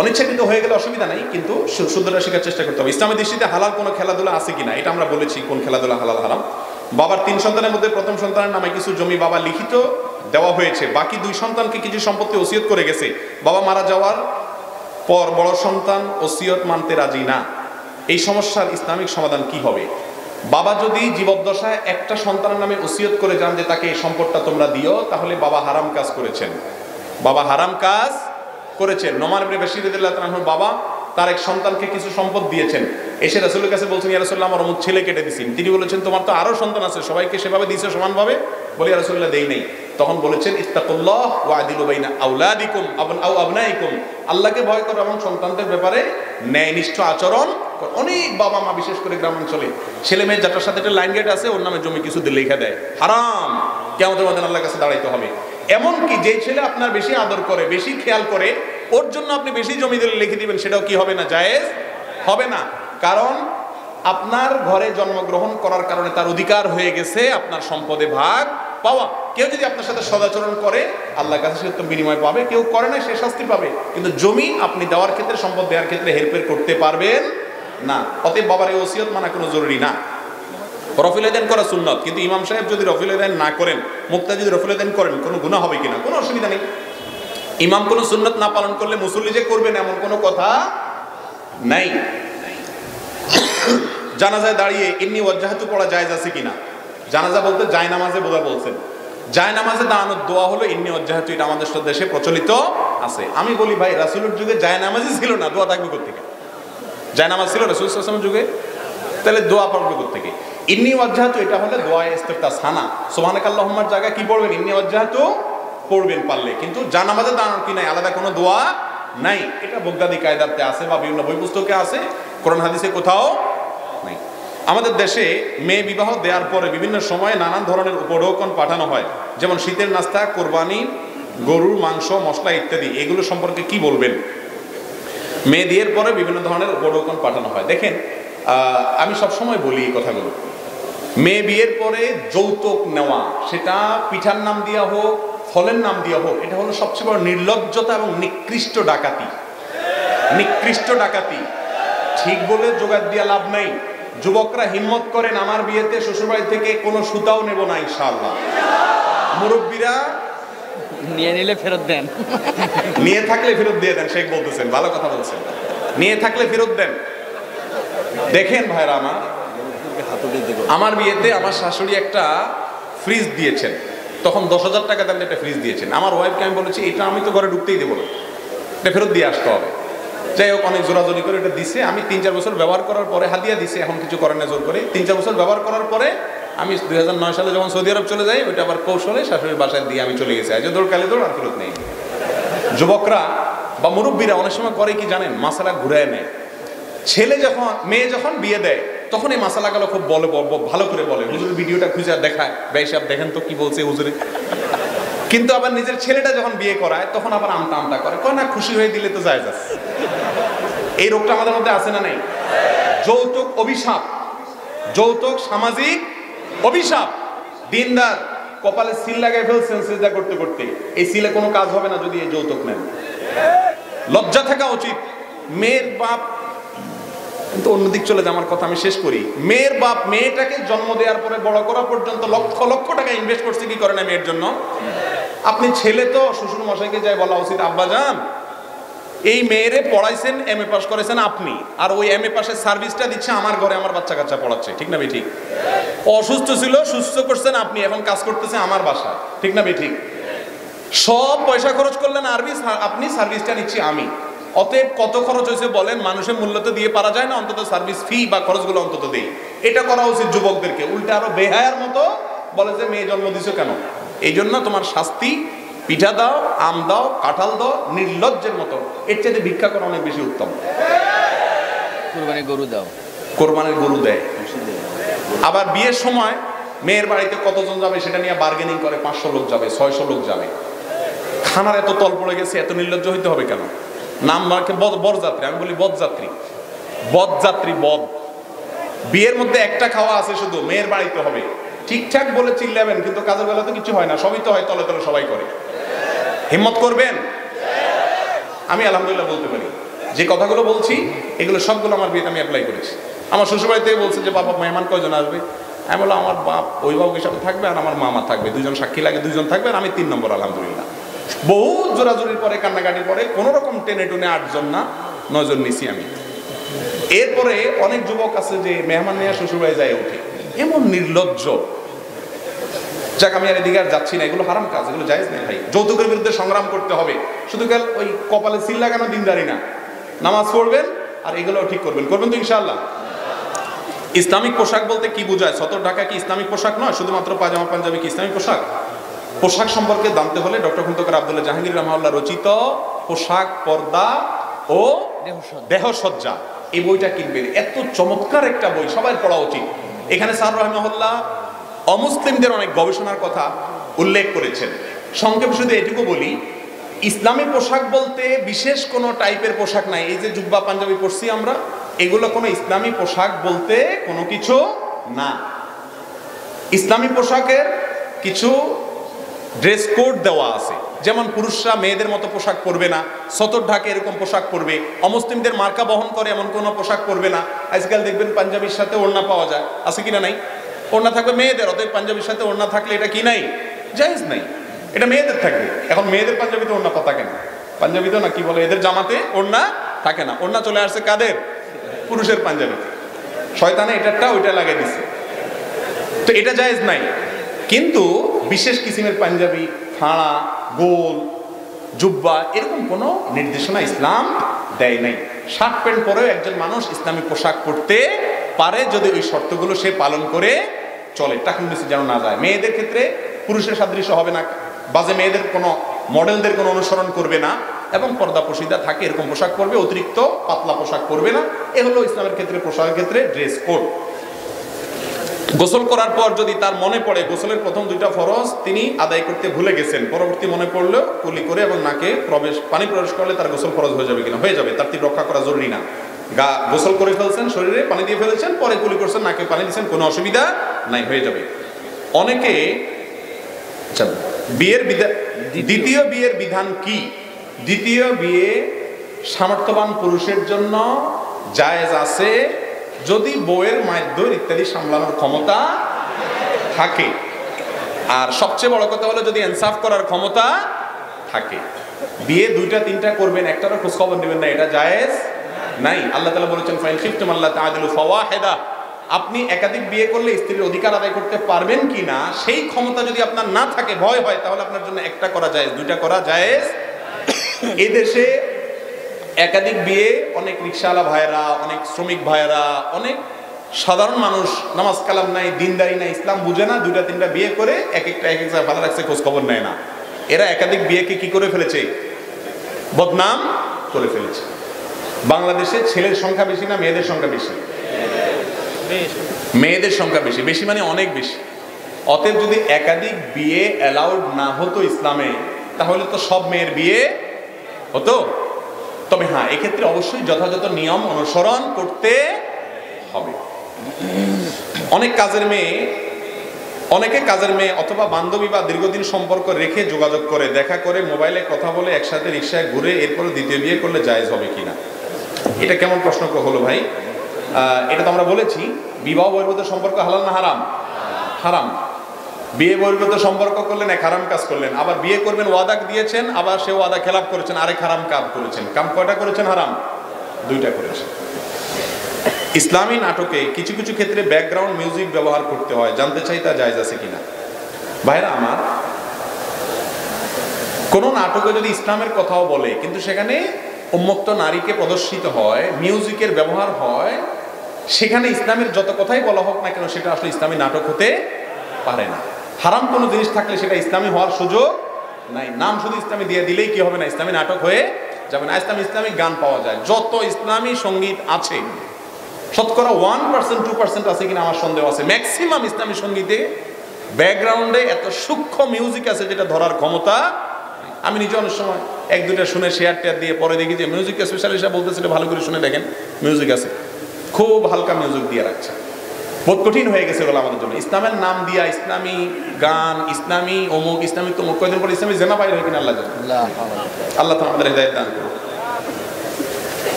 অনিচ্ছাকৃত হয়ে গেলে অসুবিধা নাই, কিন্তু শুদ্ধটা শেখার চেষ্টা করতে হবে। ইসলামের দৃষ্টিতে হালাল কোনো খেলাধুলা আছে কিনা এটা আমরা বলেছি, কোন খেলাধুলা হালাল হারাম। বাবার 3 সন্তানের মধ্যে প্রথম সন্তানের নামে কিছু জমি বাবা লিখিত দেওয়া হয়েছে, বাকি 2 সন্তানকে কিছু সম্পত্তি ওসিয়ত করে গেছে। বাবা মারা যাওয়ার পর বড় সন্তান ওসিয়ত মানতে রাজি না, এই সমস্যার ইসলামিক সমাধান কি হবে? বাবা যদি জীবদ্দশায় একটা সন্তানের নামে ওসিয়ত করে যান যে তাকে এই সম্পদটা তোমরা দিও, তাহলে বাবা হারাম কাজ করেছেন, বাবা হারাম কাজ করেছেন। নোমান ইবনে বাশীর রাদিয়াল্লাহু তাআলা আনহু বাবা তার এক সন্তানকে কিছু সম্পদ দিয়েছেন, এসে রাসূলের কাছে বলছেন ইয়া রাসূলুল্লাহ আমার অমুক ছেলে কেটে দিয়েছেন। তিনি বলেছেন তোমার তো আরো সন্তান আছে, সবাইকে সেভাবে দিয়েছে সমানভাবে? বলি ইয়া রাসূলুল্লাহ দেই নাই। তখন বলেছেন ইত্তাকুল্লাহ ওয়া আদিলু বাইনা আওলাদিকুম আও আবনাইকুম, আল্লাহকে ভয় করো এবং সন্তানদের ব্যাপারে ন্যায়নিষ্ঠ আচরণ করো। অনেক বাবা মা বিশেষ করে গ্রামাঞ্চলে ছেলে মেয়ে যাটার সাথে একটা লাইন গেট আছে ওর নামে জমি কিছু দিয়ে লেখা দেয়, হারাম, কিয়ামতের মাঠে আল্লাহর কাছে দাঁড়াইতে হবে। এমনকি যে ছেলে আপনার বেশি আদর করে, বেশি খেয়াল করে, ওর জন্য আপনি বেশি জমি দিলে লিখে দিবেন, সেটাও কি হবে না? জায়েজ হবে না। কারণ আপনার ঘরে জন্মগ্রহণ করার কারণে তার অধিকার হয়ে গেছে আপনার সম্পদে ভাগ পাওয়া। কেউ যদি আপনার সাথে সদাচরণ করে আল্লাহর কাছে সে তো বিনিময় পাবে, কেউ করে না সে শাস্তি পাবে। কিন্তু জমি আপনি দেওয়ার ক্ষেত্রে, সম্পদ দেওয়ার ক্ষেত্রে হেরফের করতে পারবেন না। অতএব বাবার এই ওসিয়ত মানা কোনো জরুরি না। রফিল আদান করা সুন্নত, কিন্তু ইমাম সাহেব যদি রফিল আদান না করেন, মুক্তা যদি রফিল আদান করেন, কোনো গুনাহ হবে কিনা? কোনো অসুবিধা নেই। ইমাম কোনো সুন্নত না পালন করলে মুসল্লি যে করবেন এমন কোনো কথা নাই। জানাজায় দাঁড়িয়ে ইন্নী ওয়াজ্জাহাতু পড়া জায়েজ আছে কিনা? জানাজা বলতে জায়নামাজে বোঝা বলছেন, জায়নামাজে দাঁড়ানোর দোয়া হলো ইন্নী ওয়াজ্জাহাতু, এটা আমাদের দেশে প্রচলিত আছে। আমি বলি ভাই রাসূলের যুগে জায়নামাজই ছিল না, দোয়া থাকবে কোত্থেকে? জায়নামাজ ছিল রাসূল সাল্লাল্লাহু আলাইহি ওয়াসাল্লামের যুগে, তাহলে দোয়া পড়বে কোত্থেকে? ইন্নী ওয়াজ্জাহাতু এটা হলে দোয়া ইস্তিফতা সানা, সুবহানাকাল্লাহুম্মার জায়গায় কি পড়বেন? ইন্নী ওয়াজ্জাহাতু পড়বেন পারলে, কিন্তু জানামাজে দাঁড়ানোর কি নাই? আলাদা কোনো দোয়া নাই। এটা বগদাদি কায়দাতে আছে বা বিভিন্ন বই পুস্তকে আছে, কোরআন হাদিসে কোথাও নাই। আমাদের দেশে মেয়ে বিবাহ দেওয়ার পরে বিভিন্ন সময়ে নানান ধরনের উপঢৌকন পাঠানো হয়, যেমন শীতের নাস্তা, কোরবানি, গরুর মাংস, মশলা ইত্যাদি। এগুলো সম্পর্কে কি বলবেন? মেয়ে বিয়ের পরে বিভিন্ন ধরনের উপঢৌকন পাঠানো হয়। দেখেন, আমি সবসময় বলি এই কথাগুলো, মেয়ে বিয়ের পরে যৌতুক নেওয়া, সেটা পিঠার নাম দেওয়া হোক, ফলের নাম দেওয়া হোক, এটা হলো সবচেয়ে বড় নির্লজ্জতা এবং নিকৃষ্ট ডাকাতি। নিকৃষ্ট ডাকাতি। ঠিক বলে জোগাড় দিয়ে লাভ নাই। যুবকরা হিম্মত করেন, আমার বিয়েতে শ্বশুরবাড়ি থেকে কোনো সুতাও নেব না ইনশাআল্লাহ। মুরব্বীরা নিয়ে নিলে ফেরত দেন, নিয়ে থাকলে ফেরত দিয়ে দেন। শেখ বলতেছেন, ভালো কথা বলছেন, নিয়ে থাকলে ফেরত দেন। দেখেন ভাইরা আমার বিয়েতে আমার শাশুড়ি একটা ফ্রিজ দিয়েছেন, তখন 10,000 টাকা দামের একটা ফ্রিজ দিয়েছেন। আমার ওয়াইফকে আমি বলেছি এটা আমি তো ঘরে ঢুকতেই দেবো না, এটা ফেরত দিয়ে আসতে হবে। যাই হোক, অনেক জোরাজোরি করে এটা দিছে। আমি 3-4 বছর ব্যবহার করার পরে, হাদিয়া দিছে, এখন কিছু করে না জোর করে, 3-4 বছর ব্যবহার করার পরে আমি 2009 সালে যখন সৌদি আরব চলে যাই, ওইটা আবার কৌশলে শাশুড়ির বাসায় দিয়ে আমি চলে গেছি। আজ দৌড় কালে দৌড়, আর ফেরত নেই। যুবকরা বা মুরব্বীরা অনেক সময় করে কি জানেন? মাসালা ঘুরায় নেয়। ছেলে যখন, মেয়ে যখন বিয়ে দেয়, তখন এই মাসালাগুলো খুব বলে, ভালো করে বলে, হুজুরের ভিডিওটা খুঁজে দেখায়, ভাই সাহেব দেখেন তো কি বলছে হুজুরে। কিন্তু আবার নিজের ছেলেটা যখন বিয়ে করায়, তখন আবার আমটা আমটা করে, কয় না খুশি হয়ে দিলে তো যায় যাচ্ছে। এই রোগটা আমাদের মধ্যে আছে না নাই? যৌতুক অভিশাপ, যৌতুক সামাজিক অভিশাপ। দিনদার কপালে সিল লাগাই ফেলছেন সিজদা করতে করতে, এই সিলে কোনো কাজ হবে না যদি এই যৌতুক নেন। লজ্জা থাকা উচিত। মেয়ের বাপ, কিন্তু অন্যদিক চলে যায়, আমার কথা আমি শেষ করি। মেয়ের বাপ মেয়েটাকে জন্ম দেওয়ার পরে বড় করা পর্যন্ত লক্ষ লক্ষ টাকা ইনভেস্ট করছে, কি করে না মেয়ের জন্য? আপনি ছেলে তো শ্বশুর মশাইকে যাই বলা উচিত, আব্বা যান এই মেয়েরে পড়াইছেন, এমএ পাস করেছেন আপনি, আর ওই এমএ পাসের সার্ভিসটা দিচ্ছে আমার ঘরে, আমার বাচ্চা কাচ্চা পড়াচ্ছে, ঠিক না ঠিক? অসুস্থ ছিল, সুস্থ করছেন আপনি, এখন কাজ করতেছে আমার বাসায়, ঠিক না ঠিক? সব পয়সা খরচ করলেন আপনি, সার্ভিসটা নিচ্ছি আমি। অতএব কত খরচ হয়েছে বলেন, মানুষের মূল্য তো দিয়ে পারা যায় না, অন্তত সার্ভিস ফি বা খরচগুলো অন্তত দেই। এটা করা উচিত যুবকদেরকে। উল্টে আরো বেহায়ার মতো বলে যে মেয়ে জন্ম দিছো কেন? এই জন্য তোমার শাস্তি, পিঠা দাও, আম দাও, কাঁঠাল দাও, নির্লজ্জের মতো। এর চাইতে ভিক্ষা করা অনেক বেশি উত্তম। কুরবানির গরু দাও, কোরবানির গরু দেয়। আবার বিয়ের সময় মেয়ের বাড়িতে কতজন যাবে সেটা নিয়ে বার্গেনিং করে, 500 লোক যাবে, 600 লোক যাবে। খানার এত তল পড়ে গেছে, এত নির্লজ্জ হইতে হবে কেন? নাম মার্কে বরযাত্রী, আমি বলি বদযাত্রী। বদযাত্রী, বদ। বিয়ের মধ্যে একটা খাওয়া আছে শুধু, মেয়ের বাড়িতে হবে। ঠিকঠাক বলে চিল্লাবেন, কিন্তু কাজের বেলা তো কিছু হয় না, সবই তো হয় তলে তলে, সবাই করে। হিম্মত করবেন? আমি আলহামদুলিল্লাহ বলতে পারি যে কথাগুলো বলছি এগুলো সবগুলো আমার বিয়েতে আমি অ্যাপ্লাই করেছি। আমার শ্বশুরবাড়ি থেকে বলছে যে বাবা মেহমান কয়জন আসবে? আমি বললাম আমার বাপ অভিভাবক হিসাবে থাকবে আর আমার মামা থাকবে, 2জন সাক্ষী লাগে, 2জন থাকবে আর আমি 3 নম্বর। আলহামদুলিল্লাহ বহু জোরাজুরির পরে, কান্নাকাটির পরে কোন রকম টেনে টুনে 8 জন না 9 জন নিছি আমি। এরপরে অনেক যুবক আছে যে মেহমান নিয়ে শ্বশুরবাড়ি যায় উঠে, এমন নির্লজ্জ। যাক, আমি আর এদিকে আর যাচ্ছি না, এগুলো হারাম কাজ, এগুলো জায়েজ নেই ভাই। যৌতুকের বিরুদ্ধে সংগ্রাম করতে হবে। শুধু কাল ওই কপালে সিল লাগানো দিনদারি না, নামাজ পড়বেন আর এগুলো ঠিক করবেন তো ইনশাআল্লাহ। ইসলামিক পোশাক বলতে কি বোঝায়? সতর ঢাকা কি ইসলামিক পোশাক নয়? শুধুমাত্র পাজামা পাঞ্জাবি কি ইসলামিক পোশাক? পোশাক সম্পর্কে জানতে হলে ডক্টর খন্দকার আব্দুল্লাহ জাহাঙ্গীর রাহমাহুল্লাহ রচিত পোশাক, পর্দা ও দেহসজ্জা এই বইটা কিনবেন। এত চমৎকার একটা বই, সবাই পড়া উচিত। এখানে স্যার রাহমাহুল্লাহ অমুসলিমদের অনেক গবেষণার কথা উল্লেখ করেছেন। সংক্ষেপে শুধু এটুকু বলি, ইসলামী পোশাক বলতে বিশেষ কোনো টাইপের পোশাক নাই। এই যে জুব্বা পাঞ্জাবি পরছি আমরা, এগুলো কোনো ইসলামী পোশাক বলতে কোনো কিছু না। ইসলামী পোশাকের কিছু ড্রেস কোড দেওয়া আছে, যেমন পুরুষরা মেয়েদের মতো পোশাক পরবে না, সতর ঢাকে এরকম পোশাক পরবে, অমুসলিমদের মার্কা বহন করে এমন কোনো পোশাক পরবে না। আজকাল দেখবেন পাঞ্জাবির সাথে ওড়না পাওয়া যায়, আছে কিনা? নাই। ওড়না থাকবে মেয়েদের, অতএব পাঞ্জাবির সাথে ওড়না থাকলে এটা কি নাই? জায়েজ নাই, এটা মেয়েদের থাকবে। এখন মেয়েদের পাঞ্জাবিতে ওড়না থাকে না, পাঞ্জাবিতে না কি বলে, এদের জামাতে ওড়না থাকে না। ওড়না চলে আসছে কাদের? পুরুষের পাঞ্জাবিতে। শয়তানে এটারটা ওইটা লাগিয়ে দিছে, তো এটা জায়েজ নাই। কিন্তু বিশেষ কিসিমের পাঞ্জাবি, ফাড়া, গোল, জুব্বা এরকম কোনো নির্দেশনা ইসলাম দেয় নাই। শার্ট প্যান্ট পরেও একজন মানুষ ইসলামী পোশাক পরতে পারে, যদি ওই শর্তগুলো সে পালন করে চলে, টাকুন্ডিসি যেন না যায়। মেয়েদের ক্ষেত্রে পুরুষের সাদৃশ্য হবে না, বাজে মেয়েদের কোনো মডেলদের কোনো অনুসরণ করবে না, এবং পর্দা পশিদা থাকে এরকম পোশাক পরবে, অতিরিক্ত পাতলা পোশাক পরবে না। এ হলো ইসলামের ক্ষেত্রে পোশাকের ক্ষেত্রে ড্রেস কোড। গোসল করার পর যদি তার মনে পড়ে গোসলের প্রথম 2টা ফরজ তিনি আদায় করতে ভুলে গেছেন, পরবর্তী মনে পড়লেও কুলি করে এবং নাকে পানি প্রবেশ করলে তার গোসল ফরজ হয়ে যাবে কিনা? হয়ে যাবে, তার তীর রক্ষা করা জরুরি না। গোসল করে ফেলছেন, শরীরে পানি দিয়ে ফেলেছেন, পরে কুলি করছেন, নাকে পানি দিচ্ছেন, কোনো অসুবিধা নাই, হয়ে যাবে। অনেকে দ্বিতীয় বিয়ের বিধান কি? দ্বিতীয় বিয়ে সামর্থ্যবান পুরুষের জন্য জায়েজ আছে যদি বউয়ের মারধর ইত্যাদি সামলানোর ক্ষমতা থাকে, আর সবচেয়ে বড় কথা হলো যদি ইনসাফ করার ক্ষমতা থাকে। বিয়ে 2টা 3টা করবেন, একটারও খোঁজ খবর নেবেন না, এটা জায়েজ নাই। আল্লাহ তাআলা বলেছেন ফাইন খিফতুম আল্লাহ তাআদিলু ফাওয়াহিদা, আপনি একাধিক বিয়ে করলে স্ত্রীর অধিকার আদায় করতে পারবেন কিনা সেই ক্ষমতা যদি আপনার না থাকে, ভয় হয়, তাহলে আপনার জন্য একটা করা জায়েজ, 2টা করা জায়েজ। এই দেশে একাধিক বিয়ে, অনেক রিকশাওয়ালা ভাইয়েরা, অনেক শ্রমিক ভাইয়েরা, অনেক সাধারণ মানুষ নামাজ কালাম নাই, দিনদারি নাই, ইসলাম বুঝে না, 2টা 3টা বিয়ে করে এক এক জায়গায় ভালো রাখছে, খোঁজ খবর নেয় না। এরা একাধিক বিয়েকে কি করে ফেলেছে? বদনাম করে ফেলেছে। বাংলাদেশে ছেলের সংখ্যা বেশি না মেয়েদের সংখ্যা বেশি? মেয়েদের সংখ্যা বেশি, বেশি মানে অনেক বেশি। অতএব যদি একাধিক বিয়ে অ্যালাউড না হতো ইসলামে, তাহলে তো সব মেয়ের বিয়ে হতো। তবে হ্যাঁ, এক্ষেত্রে অবশ্যই যথাযথ নিয়ম অনুসরণ করতে হবে। অনেকে কাজের মেয়ে অথবা বান্ধবী বা দীর্ঘদিন সম্পর্ক রেখে যোগাযোগ করে, দেখা করে, মোবাইলে কথা বলে, একসাথে রিক্সায় ঘুরে এরপরে দ্বিতীয় বিয়ে করলে জায়েজ হবে কিনা? এটা কেমন প্রশ্ন হলো ভাই? এটা তো আমরা বলেছি বিবাহ বহির্ভূত সম্পর্ক হালাল না হারাম? হারাম। বিয়ে বহির্ভূত সম্পর্ক করলেন, এক হারাম কাজ করলেন, আবার বিয়ে করবেন ওয়াদা দিয়েছেন, আবার সে ওয়াদা খেলাপ করেছেন, আরেক হারাম কাজ করেছেন। কাম কয়টা করেছেন? হারাম দুইটা করেছেন। ইসলামী নাটকে কিছু কিছু ক্ষেত্রে ব্যাকগ্রাউন্ড মিউজিক ব্যবহার করতে হয়, জানতে চাই তা জায়েজ আছে কিনা। ভাইরা আমার, কোন নাটকে যদি ইসলামের কথাও বলে কিন্তু সেখানে উন্মুক্ত নারীকে প্রদর্শিত হয়, মিউজিকের ব্যবহার হয়, সেখানে ইসলামের যত কথাই বলা হোক না কেন সেটা আসলে ইসলামী নাটক হতে পারে না। হারাম কোনো জিনিস থাকলে সেটা ইসলামী হওয়ার সুযোগ নাই। নাম শুধু ইসলামী দিয়ে দিলেই কি হবে না, ইসলামী নাটক হয়ে যাবে না। ইসলামিক গান পাওয়া যায়, যত ইসলামী সঙ্গীত আছে শতকরা 1% 2% আছে কিনা আমার সন্দেহ আছে। ম্যাক্সিমাম ইসলামী সঙ্গীতে ব্যাকগ্রাউন্ডে এত সূক্ষ্ম মিউজিক আছে যেটা ধরার ক্ষমতা। আমি নিজে অনেক সময় এক দুটা শুনে শেয়ার টেয়ার দিয়ে পরে দেখি যে মিউজিক স্পেশালিস্টরা বলতেছিল ভালো করে শুনে দেখেন মিউজিক আছে, খুব হালকা মিউজিক দিয়ে রাখছে। বহুত কঠিন হয়ে গেছে বলে আমাদের জন্য। ইসলামের নাম দিয়া ইসলামী গান, ইসলামী অমুক, ইসলামী তমুক, কয়দিন পর ইসলামী জেনা বাইরে হয় কিনা আল্লাহ জানে। আল্লাহ তো আমাদের হৃদায়াত দান করুন।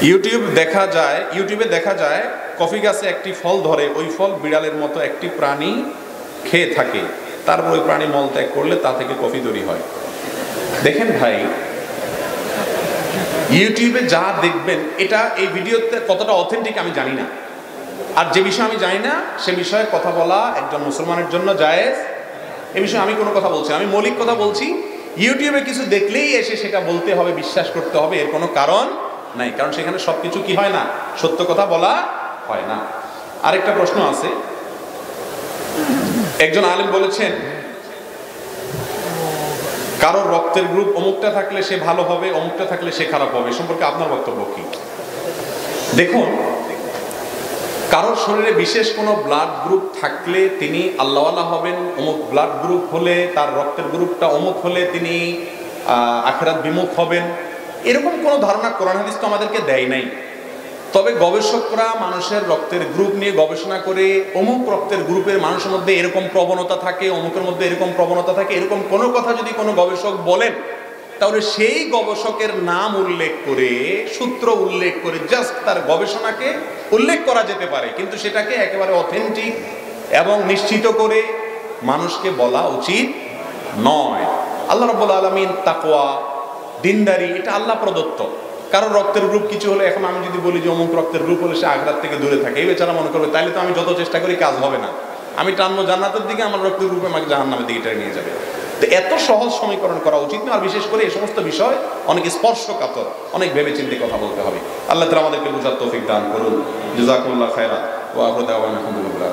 ইউটিউবে দেখা যায় কফি গাছে একটি ফল ধরে, ওই ফল বিড়ালের মতো একটি প্রাণী খেয়ে থাকে, তারপর ওই প্রাণী মল ত্যাগ করলে তা থেকে কফি তৈরি হয়। দেখেন ভাই, ইউটিউবে যা দেখবেন এটা এই ভিডিওতে কতটা অথেন্টিক আমি জানি না, আর যে বিষয় আমি জানি না সে বিষয়ে কথা বলা একজন মুসলমানের জন্য জায়েজ। এ বিষয়ে আমি কোনো কথা বলছি, আমি মৌলিক কথা বলছি। ইউটিউবে কিছু দেখলেই এসে সেটা বলতে হবে, বিশ্বাস করতে হবে, এর কোনো কারণ নাই, কারণ সেখানে সবকিছু কি হয় না, সত্য কথা বলা হয় না। আরেকটা প্রশ্ন আছে, একজন আলেম বলেছেন কারোর রক্তের গ্রুপ অমুকটা থাকলে সে ভালো হবে, অমুকটা থাকলে সে খারাপ হবে, সম্পর্কে আপনার বক্তব্য কি? দেখুন, কারোর শরীরে বিশেষ কোনো ব্লাড গ্রুপ থাকলে তিনি আল্লাহওয়ালা হবেন, অমুক ব্লাড গ্রুপ হলে তার রক্তের গ্রুপটা অমুক হলে তিনি আখিরাত বিমুখ হবেন, এরকম কোনো ধারণা কোরআন হাদিস তো আমাদেরকে দেয় নাই। তবে গবেষকরা মানুষের রক্তের গ্রুপ নিয়ে গবেষণা করে অমুক রক্তের গ্রুপের মানুষের মধ্যে এরকম প্রবণতা থাকে, অমুকের মধ্যে এরকম প্রবণতা থাকে, এরকম কোনো কথা যদি কোনো গবেষক বলেন তাহলে সেই গবেষকের নাম উল্লেখ করে, সূত্র উল্লেখ করে জাস্ট তার গবেষণাকে উল্লেখ করা যেতে পারে, কিন্তু সেটাকে একেবারে অথেন্টিক এবং নিশ্চিত করে মানুষকে বলা উচিত নয়। আল্লাহ রাব্বুল আলামিন তাকওয়া, দিনদারি এটা আল্লাহ প্রদত্ত। কারো রক্তের গ্রুপ কিছু হলে, এখন আমি যদি বলি যে অমুক রক্তের গ্রুপ হলে সে আখিরাত থেকে দূরে থাকে, এই বেচারা মনে করবে তাইলে তো আমি যত চেষ্টা করি কাজ হবে না, আমি টানবো জান্নাতের দিকে, আমার রক্তের গ্রুপে আমাকে জাহান্নামের দিকে টেনে নিয়ে যাবে। তো এত সহজ সমীকরণ করা উচিত না, আর বিশেষ করে এই সমস্ত বিষয় অনেক স্পর্শকাতর, অনেক ভেবে চিন্তে কথা বলতে হবে। আল্লাহ তাআলা আমাদেরকে বুঝার তৌফিক দান করুন। জাযাকুমুল্লাহ খায়রান ওয়া আখিরু দাওয়ানা আলহামদুলিল্লাহ।